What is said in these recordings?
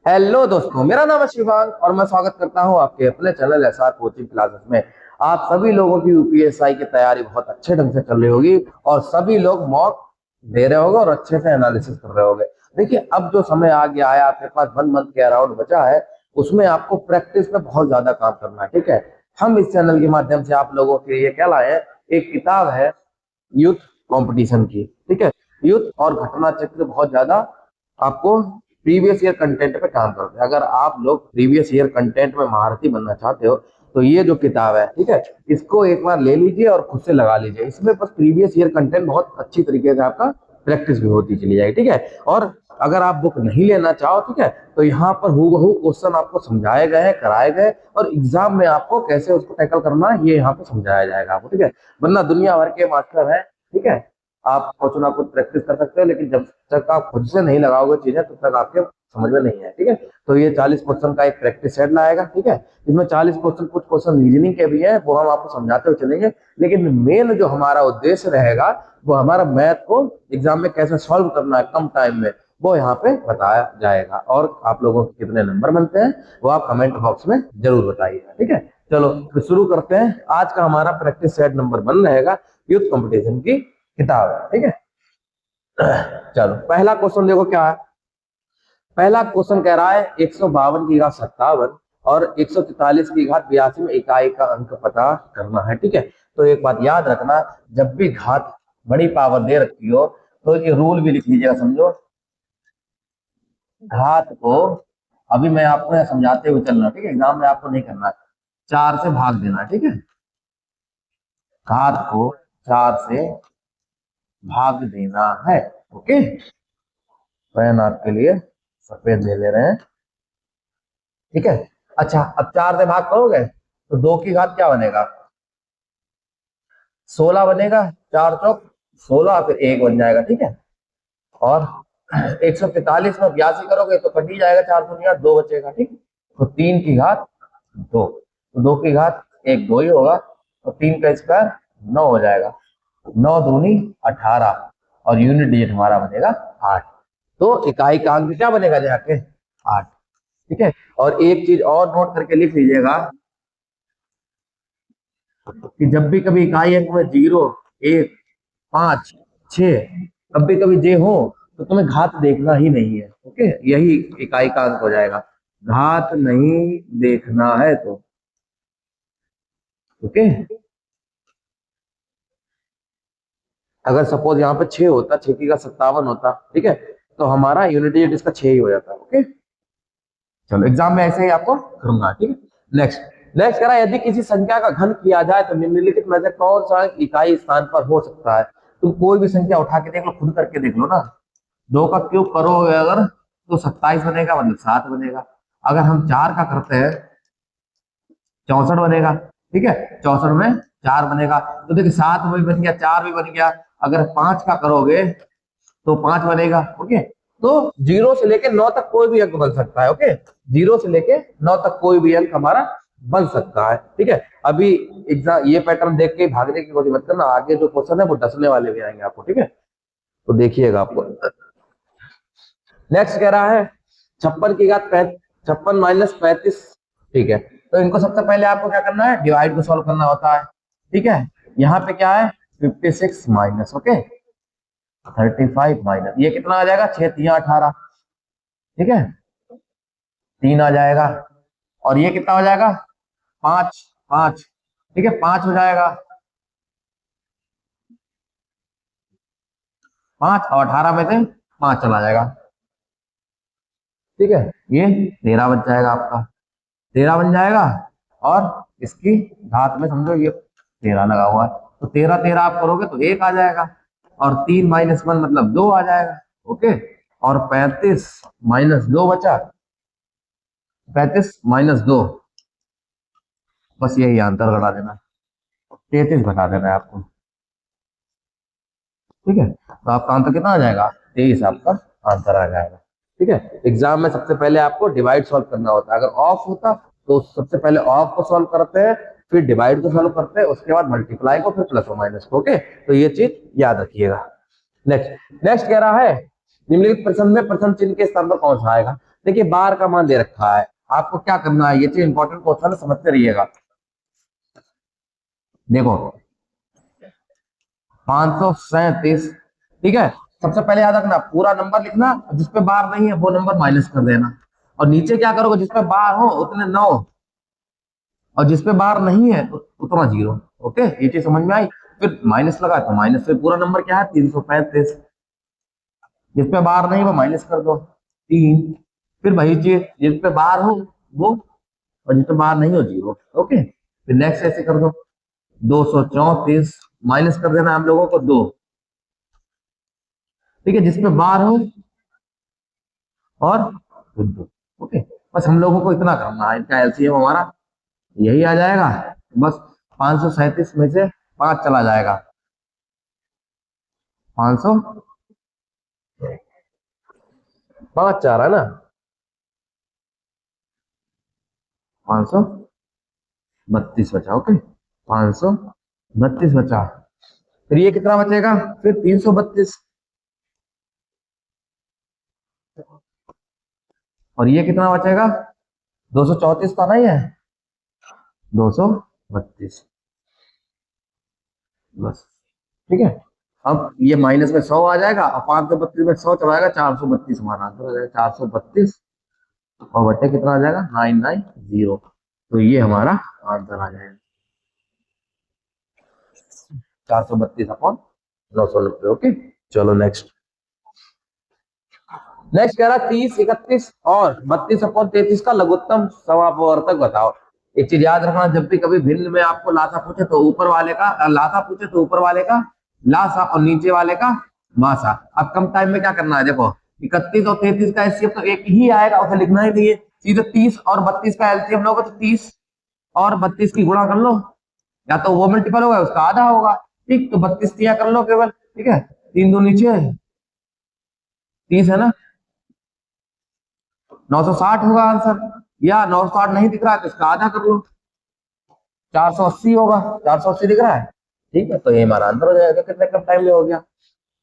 Hello दोस्तों, मेरा नाम है शिवांग और मैं स्वागत करता हूं आपके अपने चैनल एसआर कोचिंग क्लासेस में। आप सभी लोगों की यूपीएसआई की तैयारी बहुत अच्छे ढंग से चल रही होगी और सभी लोग मॉक दे रहे होंगे और अच्छे से एनालिसिस कर रहे होंगे। देखिए, अब जो समय आ गया है, आपके पास 1 मंथ के अराउंड बचा है, उसमें आपको प्रैक्टिस में बहुत ज्यादा काम करना है। ठीक है, हम इस चैनल के माध्यम से आप लोगों के लिए क्या लाए हैं, एक किताब है यूथ कंपटीशन की। ठीक है, यूथ और घटना चक्र बहुत ज्यादा आपको प्रीवियस ईयर कंटेंट पे काम करते हैं। अगर आप लोग प्रीवियस ईयर कंटेंट में महारथी बनना चाहते हो तो ये जो किताब है, ठीक है, इसको एक बार ले लीजिए और खुद से लगा लीजिए। इसमें बस प्रीवियस ईयर कंटेंट बहुत अच्छी तरीके से आपका प्रैक्टिस भी होती चली जाएगी। ठीक है, और अगर आप बुक नहीं लेना चाहो, ठीक है, तो यहाँ पर हूबहू क्वेश्चन आपको समझाए गए हैं, कराए गए, और एग्जाम में आपको कैसे उसको टैकल करना है ये यहाँ पे समझाया जाएगा आपको। ठीक है, वरना दुनिया भर के मास्टर है, ठीक है, आप कुछ ना कुछ प्रैक्टिस कर सकते हो, लेकिन जब तक आप खुद से नहीं लगाओगे चीजें तब तक आपके समझ में नहीं है। ठीक है, तो ये 40 क्वेश्चन का एक प्रैक्टिस सेट लाएगा। ठीक है, इसमें 40 क्वेश्चन, कुछ क्वेश्चन रीजनिंग के भी हैं, वो हम आपको समझाते हुए चलेंगे, लेकिन मेन जो हमारा उद्देश्य रहेगा वो हमारा मैथ को एग्जाम में कैसे सॉल्व करना है कम टाइम में, वो यहाँ पे बताया जाएगा। और आप लोगों के कितने नंबर बनते हैं वो आप कमेंट बॉक्स में जरूर बताइएगा। ठीक है, चलो तो शुरू करते हैं। आज का हमारा प्रैक्टिस सेट नंबर 1 रहेगा यूथ कंपटीशन की किताब है। ठीक है, चलो पहला क्वेश्चन देखो क्या है। पहला क्वेश्चन कह रहा है 152 की घात 57 और 144 की घात 82 में इकाई का अंक पता करना है। ठीक है, तो एक बात याद रखना, जब भी घात बड़ी पावर दे रखी हो तो ये रूल भी लिख लीजिएगा, समझो। घात को अभी मैं आपको यहाँ समझाते हुए चल रहा हूँ, ठीक है, एग्जाम में आपको नहीं करना है, 4 से भाग देना है। ठीक है, घात को 4 से भाग देना है। ओके, पेन आपके लिए सफेद ले ले रहे हैं। ठीक है, अच्छा, अब 4 से भाग करोगे तो 2 की घात क्या बनेगा, 16 बनेगा। 4 चौक 16, फिर 1 बन जाएगा। ठीक है, और 145 में 82 करोगे तो कट ही जाएगा, 4 दूनी 2 बचेगा। ठीक, तो 3 की घात 2, तो 2 की घात 1 2 ही होगा, तो 3 का स्क्वायर 9 हो जाएगा। 9 दूनी 18 और यूनिट डिजिट हमारा बनेगा 8। तो इकाई का अंक क्या बनेगा जाके 8। ठीक है, और एक चीज और नोट करके लिख लीजिएगा कि जब भी कभी इकाई अंक में 0 1 5 6 कभी कभी जे हो तो तुम्हें घात देखना ही नहीं है। ओके, यही इकाई का अंक हो जाएगा, घात नहीं देखना है तो। ओके, अगर सपोज यहाँ पे 6 होता, 6 की का 57 होता, ठीक है, तो हमारा यूनिट डिजिट इसका 6 ही हो जाता। ओके, चलो एग्जाम में ऐसे ही आपको करूंगा। ठीक है, नेक्स्ट नेक्स्ट कह रहा है यदि किसी संख्या का घन किया जाए तो निम्नलिखित में से कौन सा इकाई स्थान पर हो सकता है। तुम कोई भी संख्या उठा के देख लो, खुद करके देख लो ना। 2 का क्यूब करोगे अगर तो 27 बनेगा, मतलब 7 बनेगा। अगर हम 4 का करते हैं 64 बनेगा। ठीक है, 64 में 4 बनेगा, तो देखिए 7 भी बन गया, 4 भी बन गया। अगर 5 का करोगे तो 5 बनेगा। ओके, तो 0 से लेके 9 तक कोई भी अंक बन सकता है। ओके, 0 से लेके 9 तक कोई भी अंक हमारा बन सकता है। ठीक है, अभी एग्जाम ये पैटर्न देख के भागने की कोशिश मत करना, आगे जो क्वेश्चन है वो डसने वाले भी आएंगे आपको। ठीक है, तो देखिएगा आपको। नेक्स्ट कह रहा है 56 की घात 56 माइनस 35। ठीक है, तो इनको सबसे पहले आपको क्या करना है, डिवाइड को सॉल्व करना होता है। ठीक है, यहाँ पे क्या है 56 माइनस, ओके, 35 माइनस, ये कितना आ जाएगा 6 3 18। ठीक है, 3 आ जाएगा, और ये कितना हो जाएगा 5 5। ठीक है, 5 हो जाएगा, 5 और 18 में से 5 चला जाएगा। ठीक है, ये 13 बन जाएगा आपका, 13 बन जाएगा, और इसकी घात में समझो ये 13 लगा हुआ है, तो 13 13 आप करोगे तो 1 आ जाएगा, और 3 माइनस 1 मतलब 2 आ जाएगा। ओके, और 35 माइनस 2 बचा, 35 माइनस 2, बस यही आंसर लगा देना, 33 बता देना है आपको। ठीक है, तो आपका आंसर कितना आ जाएगा 23, आपका आंसर आ जाएगा। ठीक है, एग्जाम में सबसे पहले आपको डिवाइड सॉल्व करना होता है। अगर ऑफ होता तो सबसे पहले ऑफ को सॉल्व करते हैं, फिर डिवाइड को सॉल्व करते हैं, उसके बाद मल्टीप्लाई को, फिर प्लस और माइनस को। ओके, तो ये चीज याद रखिएगा। नेक्स्ट नेक्स्ट कह रहा है निम्नलिखित प्रश्न में प्रथम चिन्ह के स्थान पर कौन सा आएगा। देखिए बार का मान दे रखा है, आपको क्या करना है, ये चीज इंपॉर्टेंट क्वेश्चन है, समझते रहिएगा। देखो 537, ठीक है। सबसे पहले याद रखना पूरा नंबर लिखना, जिसपे बार नहीं है वो नंबर माइनस कर देना, और नीचे क्या करोगे, जिसपे बार हो उतने 9, और जिसपे बार नहीं है उतना 0। ओके, ये चीज समझ में आई। फिर माइनस लगा तो माइनस से पूरा नंबर क्या है 335, जिसपे बार नहीं वो माइनस कर दो 3। फिर वही चीज जिसपे बार हो वो, और जिसपे बार नहीं हो 0। ओके, फिर नेक्स्ट ऐसे कर दो 234, माइनस कर देना हम लोगों को 2, ठीक है, जिसपे बार हो और फिर 2। ओके, बस हम लोगों को इतना करना है, इनका एलसीएम हमारा यही आ जाएगा। बस 537 में से 5 चला जाएगा, 500 5 चार है ना, 532 बचा। ओके, 532 बचा। फिर ये कितना बचेगा, फिर 332, और ये कितना बचेगा 234 का नहीं है, 232, बस, ठीक है। अब ये माइनस में 100 आ जाएगा, और 532 में 100 चलाएगा, 432 हमारा आंसर हो जाएगा, 432, और बटे कितना आ जाएगा 990। तो ये हमारा आंसर आ जाएगा 432/990। ओके, चलो नेक्स्ट। नेक्स्ट कह रहा 30, 31 और 32/33 का लघुत्तम समापवर्तक बताओ। एक चीज याद रखना, जब भी कभी भिन्न में आपको लासा पूछे तो ऊपर वाले का लासा पूछे तो ऊपर वाले का लासा, और नीचे वाले का मासा। अब कम टाइम में क्या करना है, देखो 31 और 33 का एलसीएम तो एक ही आएगा, उसे लिखना ही नहीं है, सीधे 30 और 32 का एलसीएम लोगे तो 30 और 32 की गुणा कर लो, या तो वो मल्टीपल होगा उसका आधा होगा, ठीक, तो 32 तिया कर लो केवल, ठीक है, 3 2 नीचे 30 है ना, 960 होगा आंसर, या 960 नहीं दिख रहा है तो इसका आधा कर लो, 480 होगा, 480 दिख रहा है, ठीक है, तो ये हमारा आंसर हो जाएगा। कितने कम टाइम में हो गया।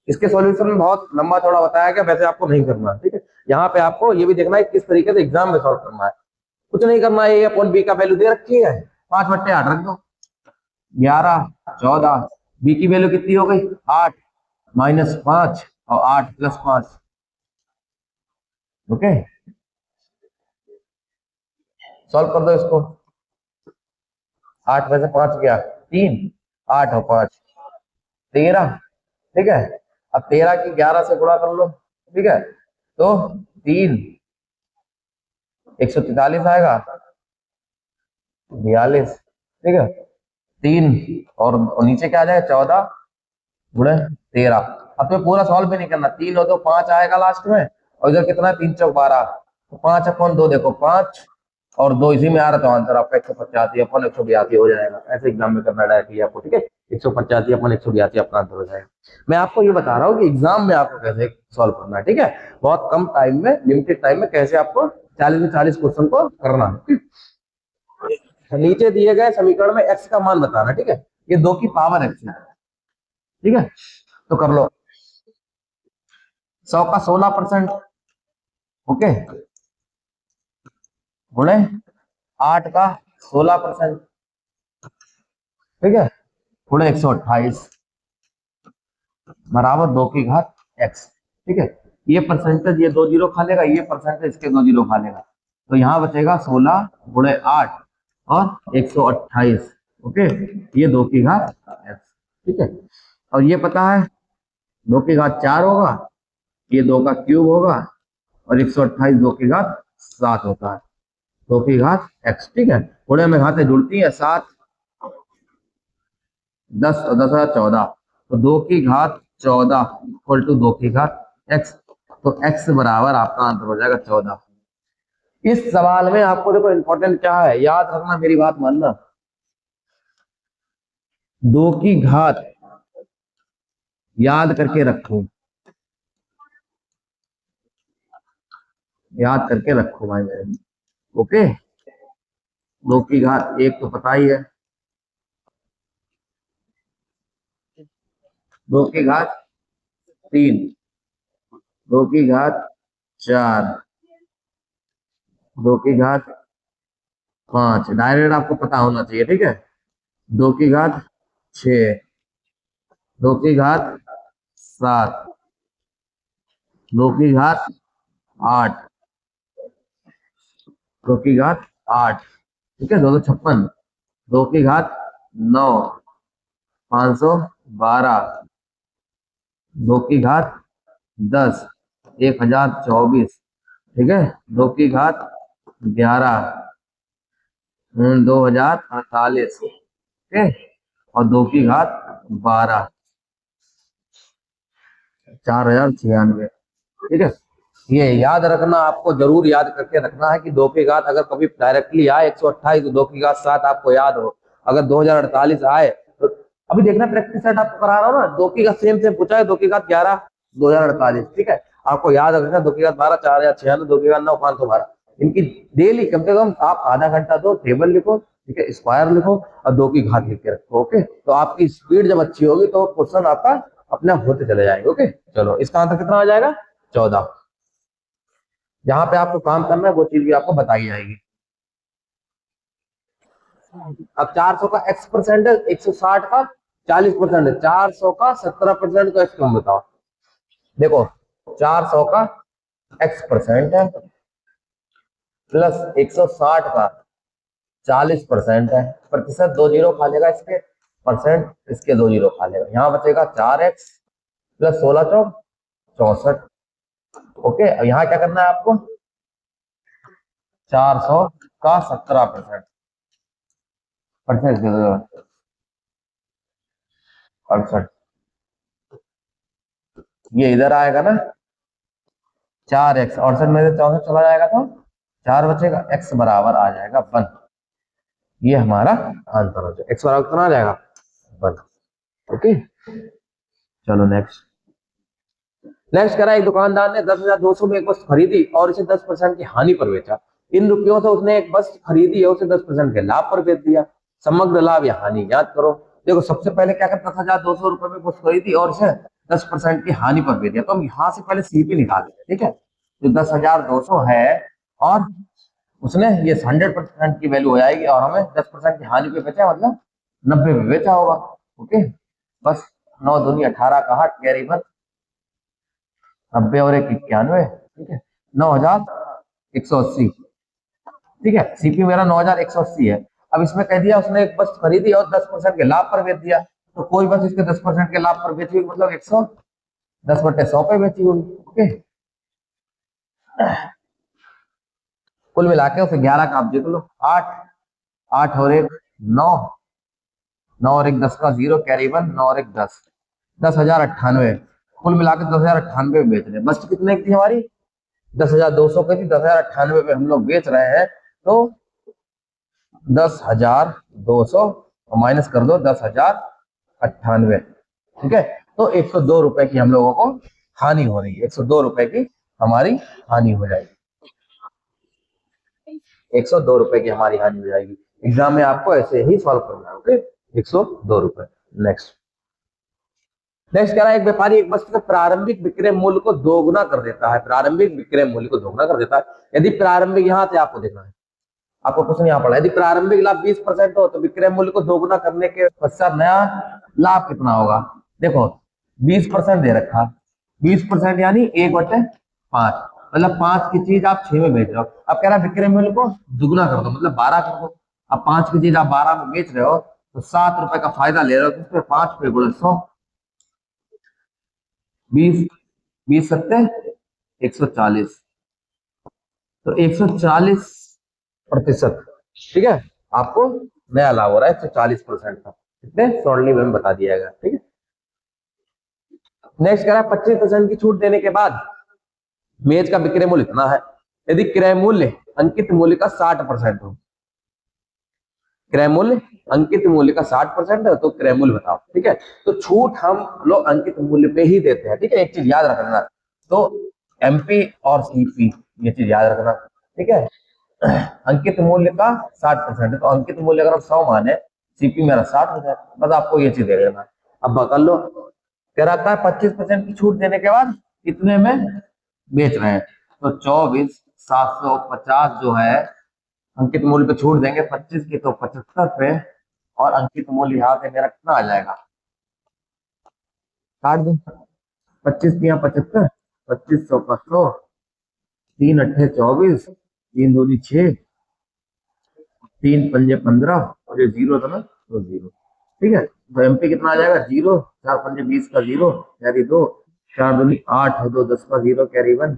इसके सॉल्यूशन में बहुत लंबा चौड़ा बताया गया, वैसे आपको नहीं करना, ठीक है। यहाँ पे आपको ये भी देखना है किस तरीके से एग्जाम में सॉल्व करना है, कुछ नहीं करना है, ए अपॉन बी का वैल्यू दे रखी है, 5/8 रख दो, 11 14, बी की वैल्यू कितनी हो गई 8 -5 और 8 + 5। ओके, सॉल्व कर दो इसको, 8 में से 5 गया 3, 8 और 5 13, ठीक है। अब 13 की 11 से गुणा कर लो, ठीक है, तो 3 143 आएगा, 42, ठीक है, 3 और नीचे क्या आ जाएगा 14 गुणे 13। अब तो पूरा सॉल्व भी नहीं करना, 3 हो तो 5 आएगा लास्ट में, और इधर कितना है 3 चौक 12, तो 5/2 देखो 5 और 2 इसी में आ रहा, तो आंसर आपका 185/182 हो जाएगा। ऐसे एग्जाम में करना डायरेक्टली आपको, ठीक है, 185/182 अपना आंसर हो जाएगा। मैं आपको ये बता रहा हूँ कि एग्जाम में आपको कैसे सॉल्व करना है, ठीक है, बहुत कम टाइम में, लिमिटेड टाइम में कैसे आपको 40 से 40 क्वेश्चन को करना है। नीचे दिए गए समीकरण में एक्स का मान बताना, ठीक है, ये 2 की पावर एक्स है, ठीक है, तो कर लो 100 का 16%, ओके, गुणे 8 का 16%, ठीक है, गुणे 128 बराबर 2 की घात एक्स, ठीक है। ये परसेंटेज ये 2 जीरो खा लेगा, ये परसेंटेज इसके 2 जीरो खा लेगा, तो यहाँ बचेगा 16 गुणे 8 और 128। ओके, ये 2 की घात एक्स, ठीक है, और ये पता है 2 की घात 4 होगा, ये 2 का क्यूब होगा, और 128 2 की घात 7 होता है, 2 की घात एक्स, ठीक है। गुणे में घातें जुड़ती है, 7 10 और 10 14, तो 2 की घात 14 इक्वल टू 2 की घात एक्स, तो एक्स बराबर आपका आंसर हो जाएगा 14। इस सवाल में आपको देखो इंपॉर्टेंट क्या है, याद रखना, मेरी बात मानना, 2 की घात याद करके रखो, याद करके रखो भाई मेरे, ओके। 2 की घात 1 तो पता ही है, 2 की घात 3, 2 की घात 4, 2 की घात 5, डायरेक्ट आपको पता होना चाहिए, ठीक है। 2 की घात 6, 2 की घात 7, 2 की घात 8, 2 की घात 8, ठीक है, 256, 2 की घात 9, 512, 2 की घात 10, 1024, ठीक है, 2 की घात 11, 2048, ठीक है, और 2 की घात 12, 4096, ठीक है। ये याद रखना, आपको जरूर याद करके रखना है कि 2 की घात अगर कभी डायरेक्टली आए 128 तो 2 की घात 7 आपको याद हो। अगर 2048 आए तो अभी देखना, प्रैक्टिस सेट आपको करा रहा हूँ ना, 2 की घात सेम सेम पूछा है, 2 की घात 11, 2048, ठीक है। आपको याद रखना 2 की घात 12, 4096, 2 की घात 9, 512, इनकी डेली कम से कम आप आधा घंटा दो, टेबल लिखो, ठीक है, स्क्वायर लिखो और 2 की घात लिख के रखो। ओके, तो आपकी स्पीड जब अच्छी होगी तो क्वेश्चन आपका अपने आप होते चले जाएंगे। ओके, चलो इसका आंसर कितना आ जाएगा? 14। जहां पे आपको काम करना है वो चीज भी आपको बताई जाएगी। अब 400 का x परसेंट है, 160 का 40% है, 400 का 17% का x तुम बताओ। देखो 400 का x परसेंट है प्लस 160 का 40% है, प्रतिशत 2 जीरो खा लेगा इसके, परसेंट इसके 2 जीरो खा लेगा, यहाँ बचेगा 4x प्लस 16 चौक 64। ओके, अब यहाँ क्या करना है आपको? 400 का 17%, परसेंट 68, ये इधर आएगा ना, 4x, 68 में से 64 चला जाएगा तो 4 बचेगा, x बराबर आ जाएगा 1। ये हमारा आंसर हो जाएगा, x बराबर कितना आ जाएगा? 1। ओके, चलो नेक्स्ट। नेक्स्ट करा, एक दुकानदार ने 10,200 में एक वस्तु खरीदी और इसे 10% की हानि पर बेचा। इन रुपयों से उसने एक वस्तु खरीदी और उसे 10% के लाभ पर बेच दिया। समग्र लाभ या हानि ज्ञात करो। देखो सबसे पहले क्या कर, 10,200 रुपए में वस्तु खरीदी और इसे 10% की हानि पर बेच दिया, तो हम यहाँ से पहले सीपी निकालेंगे, ठीक है। जो 10,200 है और उसने ये 100% की वैल्यू हो जाएगी और हमें 10% की हानि पे बेचा, मतलब 90 पे बेचा होगा। ओके, बस 9 दूनी 18 का 8 कैरी 90 और 1 91, ठीक है, 9,180, ठीक है। सीपी मेरा 9,180 है। अब इसमें कह दिया उसने एक बस खरीदी और 10% के लाभ पर बेच दिया, तो कोई बस इसके 10% के लाभ पर बेची हुई, मतलब 110/100 पे बेची हुई। ओके, कुल मिला के उसे 11 का आप देख लो, 8, 8 और 1 9, 9 और 1 10 का 0 कैरी 1, 9 और 1 10, 10,098, कुल मिला के 10,098 बेच रहे हैं। बस कितने की थी हमारी? 10,200 की थी, 10,098 पे हम लोग बेच रहे हैं, तो 10,200 माइनस कर दो 10,098, ठीक है। तो 102 रुपए की हम लोगों को हानि हो रही है, 102 रुपए की हमारी हानि हो जाएगी, 102 रुपए की हमारी हानि हो जाएगी। एग्जाम में आपको ऐसे ही सॉल्व करना है। ओके, 102 रुपए। नेक्स्ट, नेक्स्ट कह रहा है, एक व्यापारी एक वस्तु के प्रारंभिक विक्रय मूल्य को दोगुना कर देता है। प्रारंभिक विक्रय मूल्य को दोगुना कर देता है। यदि प्रारंभिक, यहाँ से आपको देखना है, आपको क्वेश्चन यहाँ पड़ा, यदि प्रारंभिक लाभ 20% हो तो विक्रय मूल्य को दोगुना करने के पश्चात नया लाभ कितना होगा? देखो 20% दे रखा, 20% यानी 1/5, मतलब 5 की चीज आप 6 में बेच रहे हो। अब कह रहा है विक्रय मूल्य को दुगुना कर दो, मतलब 12 कर दो। अब 5 की चीज आप 12 में बेच रहे हो तो 7 रुपए का फायदा ले रहे हो, तो उसमें 5 पे गुणे 100, 20, 20 सत्ते 140, तो 140%, ठीक है, आपको नया लाभ हो रहा है 140% का। कितने? शॉर्टली में बता दिया गया, ठीक है। नेक्स्ट कह रहा है 25% की छूट देने के बाद मेज का विक्रय मूल्य इतना है। यदि क्रय मूल्य अंकित मूल्य का 60% हो, क्रय मूल्य अंकित मूल्य का 60% है, तो क्रय मूल्य बताओ, ठीक है। तो छूट हम लोग अंकित मूल्य पे ही देते हैं, ठीक है, एक चीज याद रखना। तो एमपी और सीपी, ये चीज याद रखना, ठीक है। अंकित मूल्य का 60% है, तो अंकित मूल्य अगर हम 100 माने, सीपी मेरा 60 हो जाए, बस आपको ये चीज दे देना। अब पकड़ लो, कह रहा था 25% की छूट देने के बाद कितने में बेच रहे हैं, तो 24 750 जो है अंकित मूल्य पे छूट देंगे 25 की, तो 75 पे, और अंकित मूल्य यहाँ पे मेरा कितना आ जाएगा, काट दो, 25 की यहाँ 75, 2500 का 100, 3 अट्ठे 24, 3 दूनी 6, 3 पंजे 15, और ये जीरो था ना तो जीरो। ठीक है, तो एमपी कितना आ जाएगा, जीरो, 4 पंजे 20 का जीरो, कैरी 2, 4 दूनी 8 है, 2 10 का जीरो, कैरी 1,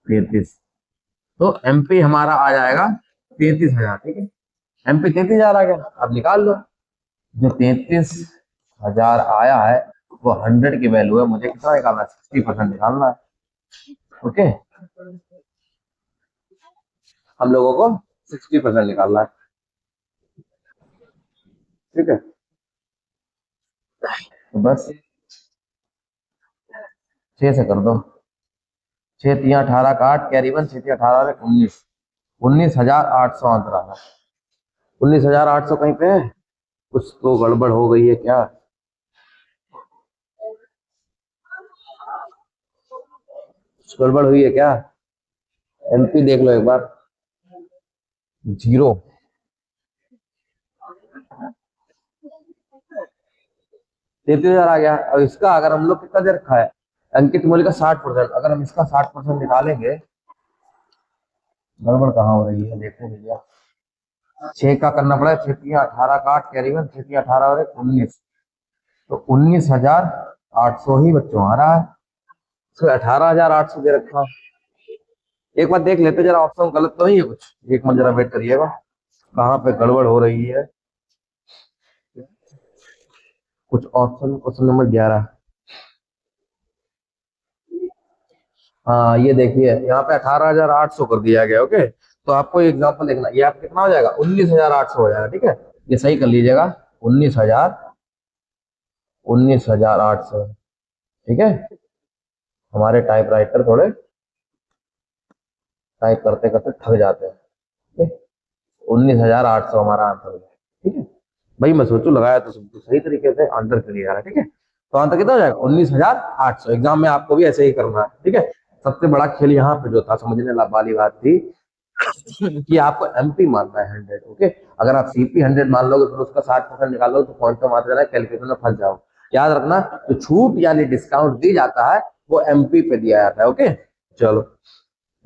33। तो एमपी हमारा आ जाएगा 33,000। ठीक है, एमपी 33,000 आ गया। अब निकाल लो, जो 33,000 आया है वो 100 की वैल्यू है, मुझे कितना निकालना है, 60% निकालना है। ओके, हम लोगों को 60% निकालना है। ठीक है, तो बस 6 से कर दो, 6 3 18 का 8, कैरी 1, 6 3 18 19, 19,800 आंसर। 19,800 कहीं पे है, कुछ तो गड़बड़ हो गई है क्या, कुछ गड़बड़ हुई है क्या, एमपी देख लो एक बार, जीरो। 33,000 आ गया। और इसका अगर हम लोग कितना दे रखा है, अंकित मूल्य का 60%, अगर हम इसका 60% निकालेंगे, गड़बड़ कहाँ हो रही है देखो भैया, 6 का करना पड़ा, 6 3 18 का 8, कैरी 1, 6 3 18 और 19, तो 19,800 ही बच्चों आ रहा है, तो 18,800 दे रखा। एक बार देख लेते जरा, ऑप्शन गलत तो नहीं है कुछ, एक मिनट जरा वेट करिएगा, कहाँ पे गड़बड़ हो रही है। कुछ ऑप्शन, क्वेश्चन नंबर 11, हाँ ये देखिए यहाँ पे 18,800 कर दिया गया। ओके, तो आपको एग्जांपल देखना, ये आप कितना हो जाएगा, 19,800 हो जाएगा। ठीक है, ये सही कर लीजिएगा, 19,800। ठीक है, हमारे टाइपराइटर थोड़े टाइप करते करते थक जाते हैं। ठीक है, 19,800 हमारा आंसर हो जाएगा। ठीक है भाई, मैं सोचू लगाया तो सब सही तरीके से आंसर क्लियर आ रहा है। ठीक है, तो आंसर कितना हो जाएगा, 19,800। एग्जाम में आपको भी ऐसे ही करना है। ठीक है, सबसे बड़ा खेल यहाँ पे जो था, समझने वाली बात थी कि आपको एमपी मानना है 100। ओके, अगर आप सीपी 100 मान लोगे फिर उसका 60% निकालो तो क्वांटम आता है, कैलकुलेशन में फंस जाओ। याद रखना, जो छूट यानी डिस्काउंट दी जाता है वो एमपी पे दिया जाता है। ओके, चलो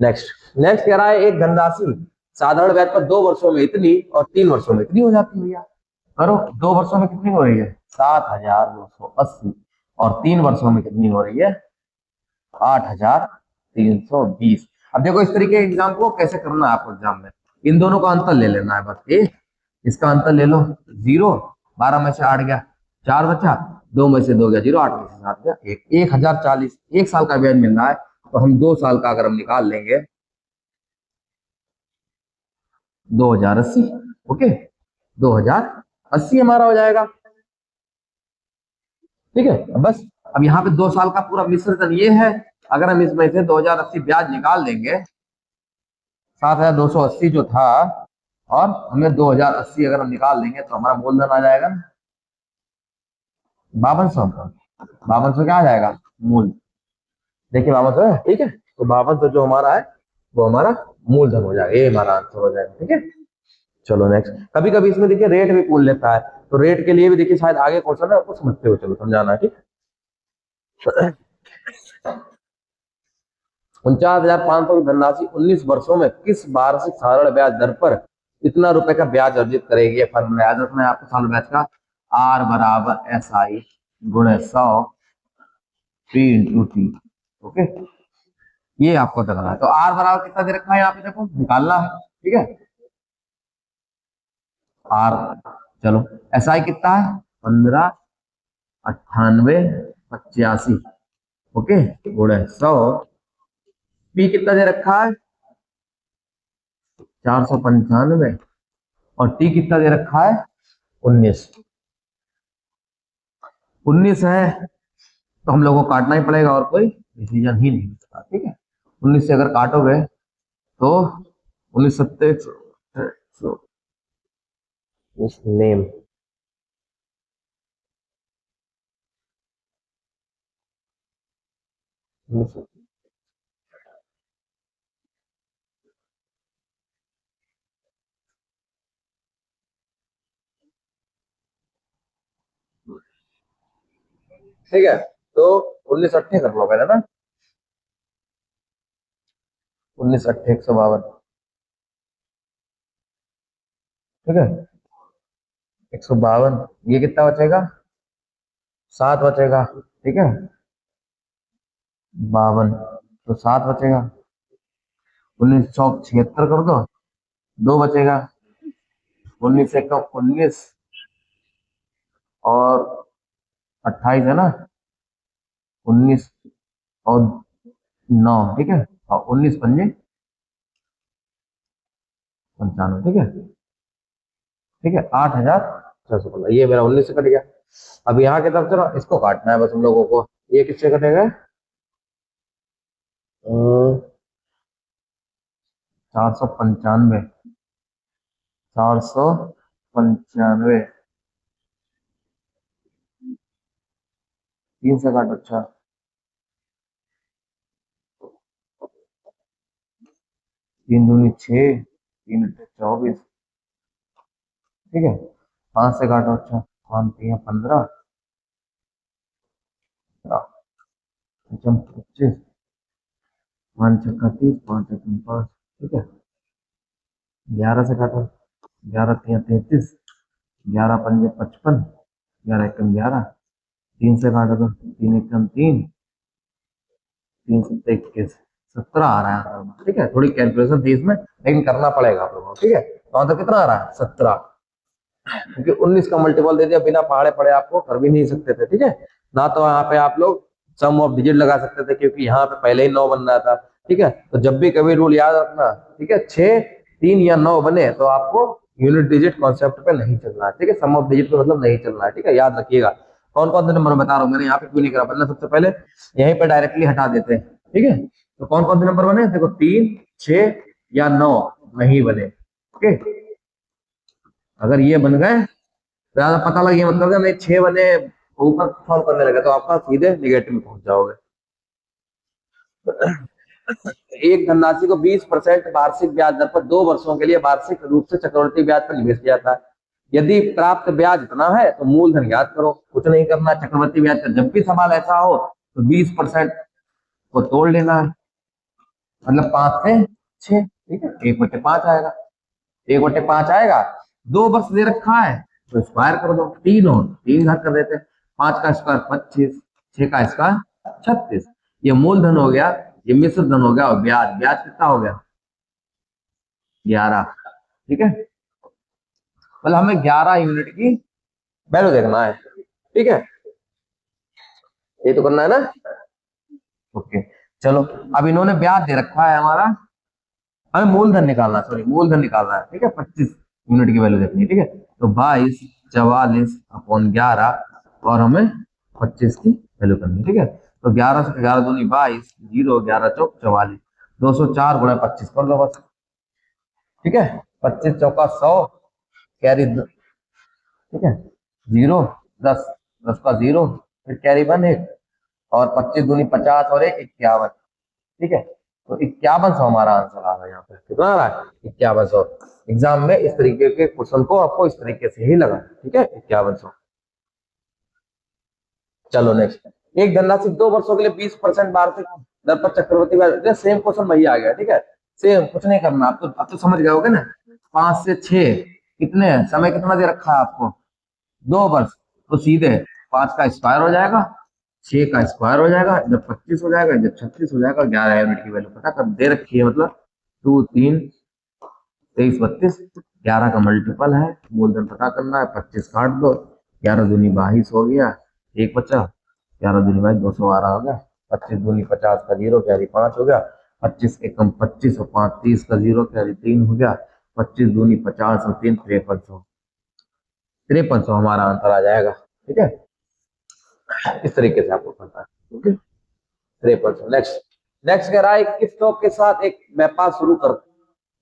नेक्स्ट। नेक्स्ट कह रहा है, एक धनराशि साधारण ब्याज पर 2 वर्षों में इतनी और 3 वर्षों में इतनी हो जाती है। भैया करो, 2 वर्षों में कितनी हो रही है, 7,280, और 3 वर्षों में कितनी हो रही है, 8,320। अब देखो इस तरीके के एग्जाम को कैसे करना है आपको, एग्जाम में इन दोनों का अंतर ले लेना है बस। इसका अंतर ले लो, जीरो, 12 में से 8 गया, 4 बचा, 2 में से 2 गया, जीरो, 8 में से 7 गया, 1,040। 1 साल का ब्याज मिल रहा है, तो हम 2 साल का अगर हम निकाल लेंगे, 2,080। ओके, 2,080 हमारा हो जाएगा। ठीक है, बस अब यहाँ पे 2 साल का पूरा मिश्रण ये है, अगर हम इसमें से 2,080 ब्याज निकाल देंगे, 7,280 जो था, और हमें 2,080 अगर हम निकाल देंगे तो हमारा मूलधन आ जाएगा 5,200। 5,200 क्या आ जाएगा, मूल, देखिए 5,200 है। ठीक है, तो 5,200 जो हमारा है वो हमारा मूलधन हो जाएगा, ये हमारा आंसर हो जाएगा। ठीक है, चलो नेक्स्ट। कभी कभी इसमें देखिए रेट भी पूछ लेता है, तो रेट के लिए भी देखिए शायद आगे क्वेश्चन है, उसको समझते हो, चलो समझाना है। ठीक, 49,500 की धनराशि 19 वर्षों में किस वार्षिक साधारण ब्याज दर पर इतना रुपए का ब्याज अर्जित करेगी। फॉर्मूला याद रखना है आपको साधारण ब्याज का, आर बराबर एस आई गुणे 100 पी इंटू टी। ओके, ये आपको करना है। तो आर बराबर कितना दे रखा है यहाँ पे, देखो निकालना है। ठीक है, आर, चलो एस आई कितना है, 159885। ओके, गुणे 100, पी कितना दे रखा है, 495, और टी कितना दे रखा है, 19। 19 है तो हम लोगों को काटना ही पड़ेगा, और कोई डिसीजन ही नहीं होता। ठीक है, 19 से अगर काटोगे तो 19 सत्ते नेम, ठीक है, तो 19 कर लो पहले ना, 19 152, ठीक है, 152, ये कितना बचेगा, 7 बचेगा, ठीक है, 52, तो 7 बचेगा, 1976 कर दो, 2 बचेगा, 19 से कम 19 और 28 है ना, 19 और 9, ठीक है, और 19 पंजे 95, ठीक है, ठीक है, 8,615, ये मेरा 19 से कट गया। अब यहाँ की तरफ चलो, इसको काटना है बस हम लोगों को, ये किससे कटेगा, 495, 495, 3 से काटो, अच्छा, 3 दूनी 6, 3 अट्ठे 24, ठीक है, 5 से काटो, अच्छा, 5 3 15, 25, 5 6 30, 5 1 5, ठीक है, 11 से काटो, 11 3 33, 11 5 55, 11 1 11, 3 से काटो तो 3 1 3, 3 7 21, 17 आ रहा है आंसर, ठीक है, थोड़ी कैलकुलेशन थी इसमें लेकिन करना पड़ेगा आप लोगों को, ठीक है, तो आंसर कितना आ रहा है, 17, क्योंकि 19 का मल्टीपल दे दिया, बिना पहाड़े पड़े आपको कर भी नहीं सकते थे, ठीक है, ना तो यहाँ पे आप लोग सम ऑफ डिजिट लगा सकते थे क्योंकि यहाँ पे पहले ही 9 बन रहा था, ठीक है, तो जब भी कभी रूल याद रखना, ठीक है, 6 3 या 9 बने तो आपको यूनिट डिजिट कॉन्सेप्ट पे नहीं चलना है, ठीक है, सम ऑफ डिजिट पे मतलब नहीं चलना है, ठीक है, याद रखिएगा। कौन कौन से नंबर बता रहा हूँ, मैंने यहाँ पे क्यों नहीं करा, वरना सबसे पहले यहीं पे डायरेक्टली हटा देते हैं, ठीक है, तो कौन कौन से नंबर बने, देखो 3 6 या 9 नहीं बने, ओके, अगर ये बन गए ज्यादा पता लगे मतलब नहीं 6 बने ऊपर सॉल्व करने लगे तो आपका सीधे निगेटिव में पहुंच जाओगे। एक धनराशि को 20% वार्षिक ब्याज दर पर 2 वर्षों के लिए वार्षिक रूप से चक्रवृद्धि ब्याज पर निवेश किया जाता है। यदि प्राप्त ब्याज इतना है तो मूलधन ज्ञात करो, कुछ नहीं करना, चक्रवृद्धि ब्याज का जब भी सवाल ऐसा हो तो 20% को तोड़ लेना है, मतलब 5 से 6, ठीक है, 1/5 आएगा, 1/5 आएगा, 2 वर्ष दे रखा है तो स्क्वायर कर दो, 3 और 3 घात कर देते हैं, 5 का स्क्वायर 25, 6 का स्क्वायर 36, ये मूलधन हो गया, ये मिश्र धन हो गया, और ब्याज, ब्याज कितना हो गया 11, ठीक है, मतलब हमें 11 यूनिट की वैल्यू देखना है, ठीक है, ये तो करना है ना, ओके, चलो, अब इन्होंने ब्याज दे रखा है हमारा, हमें मूलधन निकालना, सॉरी मूलधन निकालना है, ठीक है, 25 यूनिट की वैल्यू देखनी है, ठीक है, तो 22 44/11 और हमें 25 की वैल्यू करनी है, ठीक है, तो 11 से 11 दूनी 22, 0 11 चौक 44, 204 गुणा 25 कर दो बस, ठीक है, 25 चौका 100, कैरी, ठीक है, 0 10, 10 का 0, फिर कैरी 1 1, और 25 दूनी 50 और 1 51, ठीक है, तो 5100 हमारा आंसर आ रहा है, यहाँ पे कितना आ रहा है 5100। एग्जाम में इस तरीके के क्वेश्चन को आपको इस तरीके से ही लगा, ठीक है, 5100। चलो नेक्स्ट, एक धनराशि 2 वर्षों के लिए 20% वार्षिक दर पर चक्रवृद्धि ब्याज, सेम क्वेश्चन वही आ गया, ठीक है, सेम, कुछ नहीं करना, अब तो समझ गए होगे ना, 5 से 6 कितने समय कितना दे रखा है आपको, 2 वर्ष, तो सीधे 5 का स्क्वायर हो जाएगा, 6 का स्क्वायर हो जाएगा, जब 25 हो जाएगा, जब 36 हो जाएगा, 11 यूनिट की वैल्यू पता कर दे रखी है, मतलब 2 3 23 32, 11 का मल्टीपल है, मूलधन पता करना है, 25 काट दो, 11 दूनी 22 हो गया, एक बचा, 11 दूनी 22 212 हो गया, 25 दूनी 50 का 0 कैरी 5 हो गया, 25 एकम 25 और 5 30 का 0 कैरी 3 हो गया, 25 दूनी 50 और 3 5300, 5300 हमारा आंसर आ जाएगा, ठीक है, इस तरीके से आपको करना है, ओके, 5300। नेक्स्ट, नेक्स्ट कह रहा है 21 स्टॉक के साथ एक व्यापार शुरू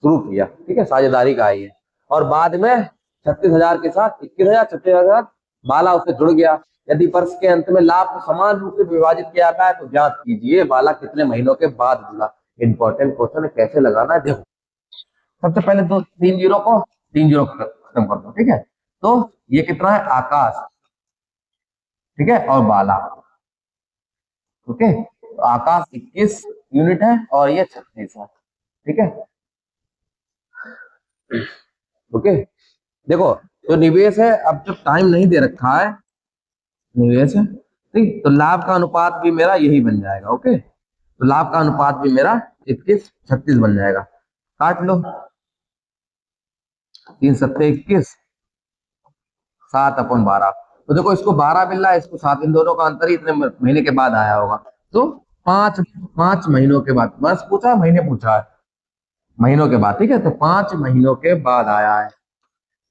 किया, ठीक है, साझेदारी का है ये, और बाद में 36,000 के साथ 21,000 36,000 बाला उससे जुड़ गया, यदि वर्ष के अंत में लाभ को समान रूप से विभाजित किया जाता है तो जांच कीजिए बाला कितने महीनों के बाद जुड़ा। इंपॉर्टेंट क्वेश्चन है, कैसे लगाना है देखो, सबसे पहले 3 जीरो को 3 जीरो खत्म कर दो, ठीक है, तो ये कितना है आकाश, ठीक है, और बाला, ओके, तो आकाश 21 यूनिट है और ये 36 है। ठीक है, ओके। देखो, जो निवेश है, अब जब टाइम नहीं दे रखा है, निवेश है, ठीक, तो लाभ का अनुपात भी मेरा यही बन जाएगा। ओके, तो लाभ का अनुपात भी मेरा 21-36 बन जाएगा। काट लो, 3 सत्ते 21, 7/12। तो देखो, इसको 12 मिल रहा है, इसको 7, इन दोनों का अंतर ही इतने महीने के बाद आया होगा। तो 5 महीनों के बाद, बस पूछा महीने पूछा है, महीनों के बाद। ठीक है, तो 5 महीनों के बाद आया है।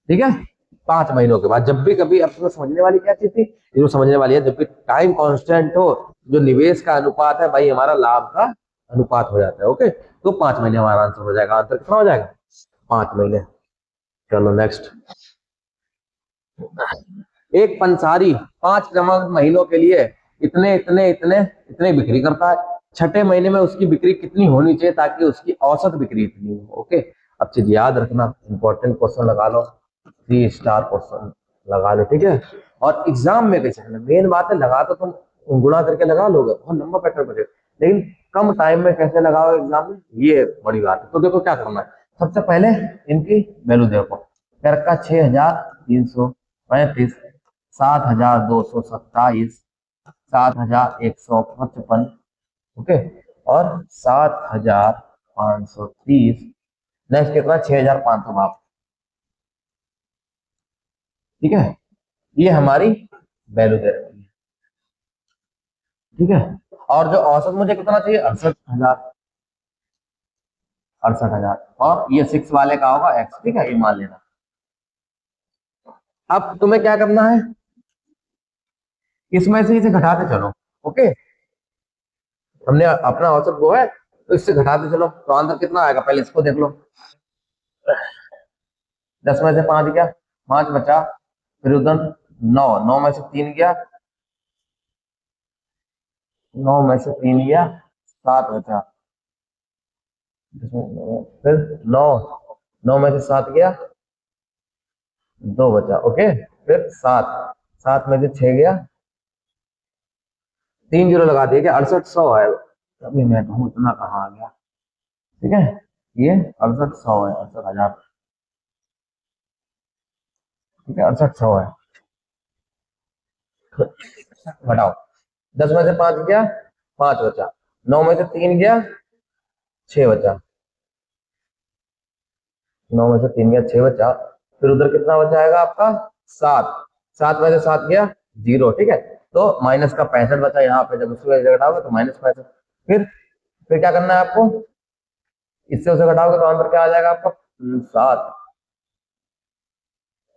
ठीक है, 5 महीनों के बाद। जब भी कभी, अब तुम्हें समझने वाली क्या चीज थी, ये जो समझने वाली है, जब भी टाइम कांस्टेंट हो, जो निवेश का अनुपात है भाई, हमारा लाभ का अनुपात हो जाता है। ओके, तो 5 महीने हमारा आंसर हो जाएगा। आंसर कितना हो जाएगा? 5 महीने। चलो नेक्स्ट। एक पंसारी 5 महीनों के लिए इतने इतने इतने इतने बिक्री करता है। छठे महीने में उसकी बिक्री कितनी होनी चाहिए ताकि उसकी औसत बिक्री इतनी हो? ओके, अब चीज याद रखना, इंपॉर्टेंट क्वेश्चन लगा लो, 3 स्टार क्वेश्चन लगा लो। ठीक है, और एग्जाम में कैसे, मेन बात है, लगा तो तुम गुणा करके लगा लोगे, बहुत लंबा पैटर्न बचेगा, लेकिन कम टाइम में कैसे लगाओ एग्जाम में, ये बड़ी बात है। तो देखो क्या करना है, सबसे पहले इनकी वैल्यू देखो। कर का 6335, 7227, 7155, ओके, और 7530। नेक्स्ट कितना? 6500। ठीक है, ये हमारी वैल्यू दे रही है। ठीक है, और जो औसत मुझे कितना चाहिए? 68,000, 68,000, और ये 6 वाले का होगा एक्स। ठीक है, ये मान लेना। अब तुम्हें क्या करना है, इसमें से इसे घटाते चलो। ओके, हमने अपना औसत वो है, तो इससे घटाते चलो, तो आंसर कितना आएगा पहले इसको देख लो। 10 में से 5 गया, 5 बचा, फिर उधर 9, 9 में से 3 गया, 9 में से 3 गया, 7 बचा, फिर 9, 9 में से 7 गया, 2 बचा। ओके, फिर 7, 7 में से 6 गया, 3 जीरो लगा दिया, क्या 6800 है? अभी मैं कहूँ इतना कहाँ आ गया। ठीक है, ये 6800 है, 68,000। ठीक है, 6800 है। घटाओ, 10 में से 5 गया, 5 बचा, 9 में से 3 गया, 6 बचा, 9 में से 3 गया, 6 बचा, फिर उधर कितना बचाएगा आपका? 7, 7 में से 7 गया, 0। ठीक है, तो माइनस का 65 बचा यहाँ पे, जब उसकी वजह से घटाओगे तो -65। फिर क्या करना है आपको? इससे उसे घटाओगे तो आंसर क्या आ जाएगा आपका? 7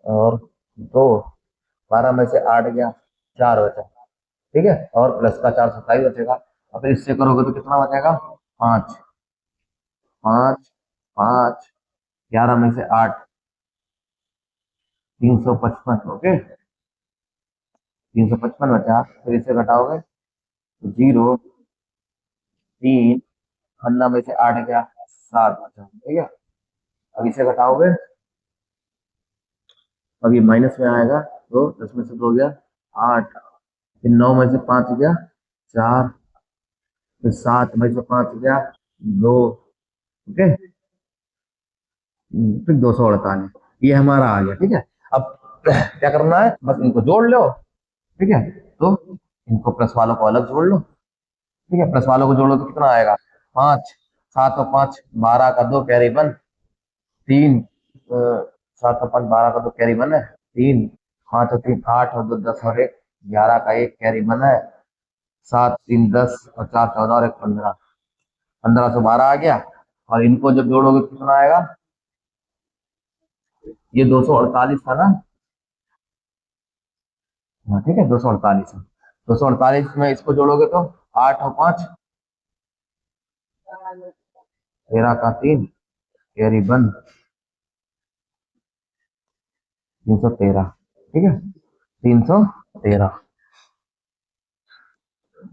और 2, 12 में से 8 गया, 4 बचा। ठीक है, और प्लस का 4, 27 बचेगा। और फिर इससे करोगे तो कितना बचेगा? 5, 5, 5, 11 में से 8, 355। ओके, 355 बचा, फिर इससे घटाओगे तो 0, 3, 15 में से 8 गया, 7 बचा। ठीक है, अब इसे घटाओगे, अब ये माइनस में आएगा, तो 10 में से 2 गया, 8, फिर 9 में से 5 गया, 4, फिर 7 में से 5 गया, 2। ओके, फिर 248, ये हमारा आ गया। ठीक है, अब क्या करना है, बस इनको जोड़ लो। ठीक है, तो इनको प्लस वालों को अलग जोड़ लो। ठीक है, प्लस वालों को जोड़ो तो कितना आएगा? 5, 7 और 5, 12 का 2 कैरी 1, 3, 7 और 5, 12 का 2 कैरी 1 है, 3, 5 और 3, 8 और 2, 10 और 1, 11 का 1 कैरी 1 है, 7, 3, 10 और 4, 14 और 1, 15, 1512 आ गया। और इनको जब जोड़ोगे तो कितना आएगा? ये 248 था ना? हाँ, ठीक है, 248 है। 248 में इसको जोड़ोगे तो 8 और 5, 13 का 3 कैरी 1, 313। ठीक है, 313,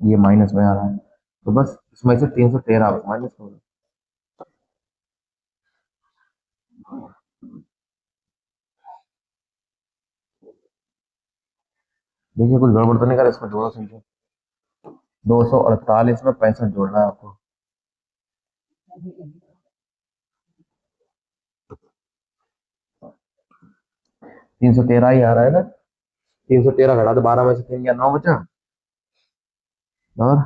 ये माइनस में आ रहा है, तो बस इसमें से 313 माइनस हो गया। देखिए, कुछ गड़बड़ तो नहीं कर, इसको जोड़ो समझो। 248 में 65 जोड़ना है आपको। 313 ही आ रहा है ना। 313 घटा तो 12 में से 3 गया, 9 बचा। और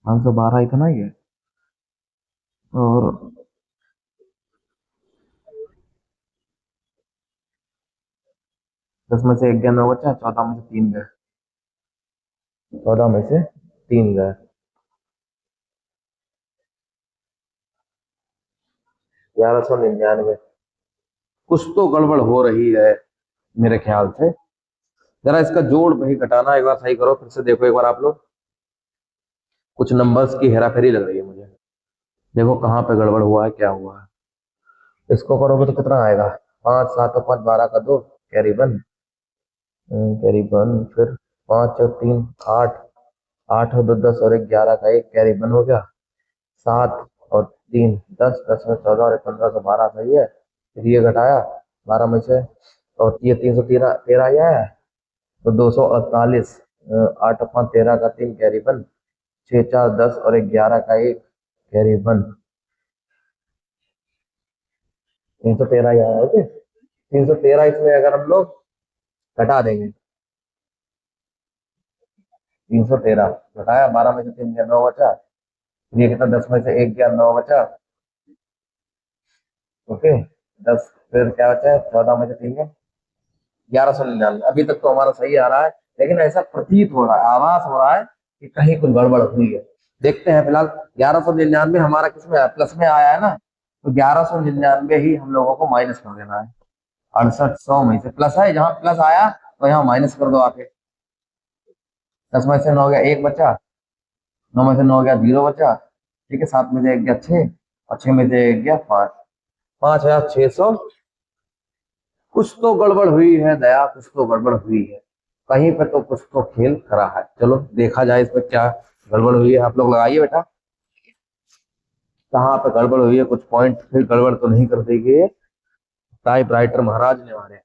512 इतना ही है। और 10 में से 1 गया, 9 बचा। 14 में से 3 गए, 14 में से 3 गए। 1199। कुछ तो गड़बड़ हो रही है मेरे ख्याल से। जरा इसका जोड़ वही घटाना एक बार सही करो, फिर से देखो एक बार आप लोग। कुछ नंबर्स की हेराफेरी लग रही है मुझे। देखो कहाँ पे गड़बड़ हुआ है, क्या हुआ है। इसको करोगे तो कितना आएगा? 5 7 और 5 12 का 2 कैरी 1, कैरी 1। फिर 5 और 3 8, 8 और 2 10 और 1 11 का 1 कैरी 1 हो गया। 7 और 3 10, 10 में 14 और 1 15 से 12 सही है। फिर ये घटाया 12 में से, और ये 313 13 ही आया। तो 248, 8 और 5 13 का 3 कैरी 1, 6 4 10 और 1 11 का 1 कैरी 1। 313 ही आया। ओके, 313 इसमें अगर हम लोग घटा देंगे, 313 घटाया 12 में से 3 गया, 9 बचा। ये कितना, 10 में से 1 गया, 9 बचा। ओके, 10 फिर क्या बचा है, 14 में से 3 गया, 1199। अभी तक तो हमारा सही आ रहा है, लेकिन ऐसा प्रतीत हो रहा है, आभास हो रहा है कि कहीं कुछ गड़बड़ हुई है। देखते हैं। फिलहाल 1199 हमारा किसमें प्लस में आया है ना, तो 1199 ही हम लोगों को माइनस कर देना है। 6800 में से प्लस है, जहां प्लस आया तो यहाँ माइनस कर दो आके। 10 में से 9 गया, 1 बचा। 9 में से 9 गया, 0 बचा। ठीक है, 7 में से 1 गया, 6। और 6 में से 1 गया, 5। 5600। कुछ तो गड़बड़ हुई है दया, कुछ तो गड़बड़ हुई है कहीं पे, तो कुछ तो खेल करा है। चलो देखा जाए इस पर क्या गड़बड़ हुई है। आप लोग लगाइए बेटा, कहाँ पे गड़बड़ हुई है। कुछ पॉइंट फिर गड़बड़ तो नहीं कर देगी टाइप राइटर महाराज ने हमारे।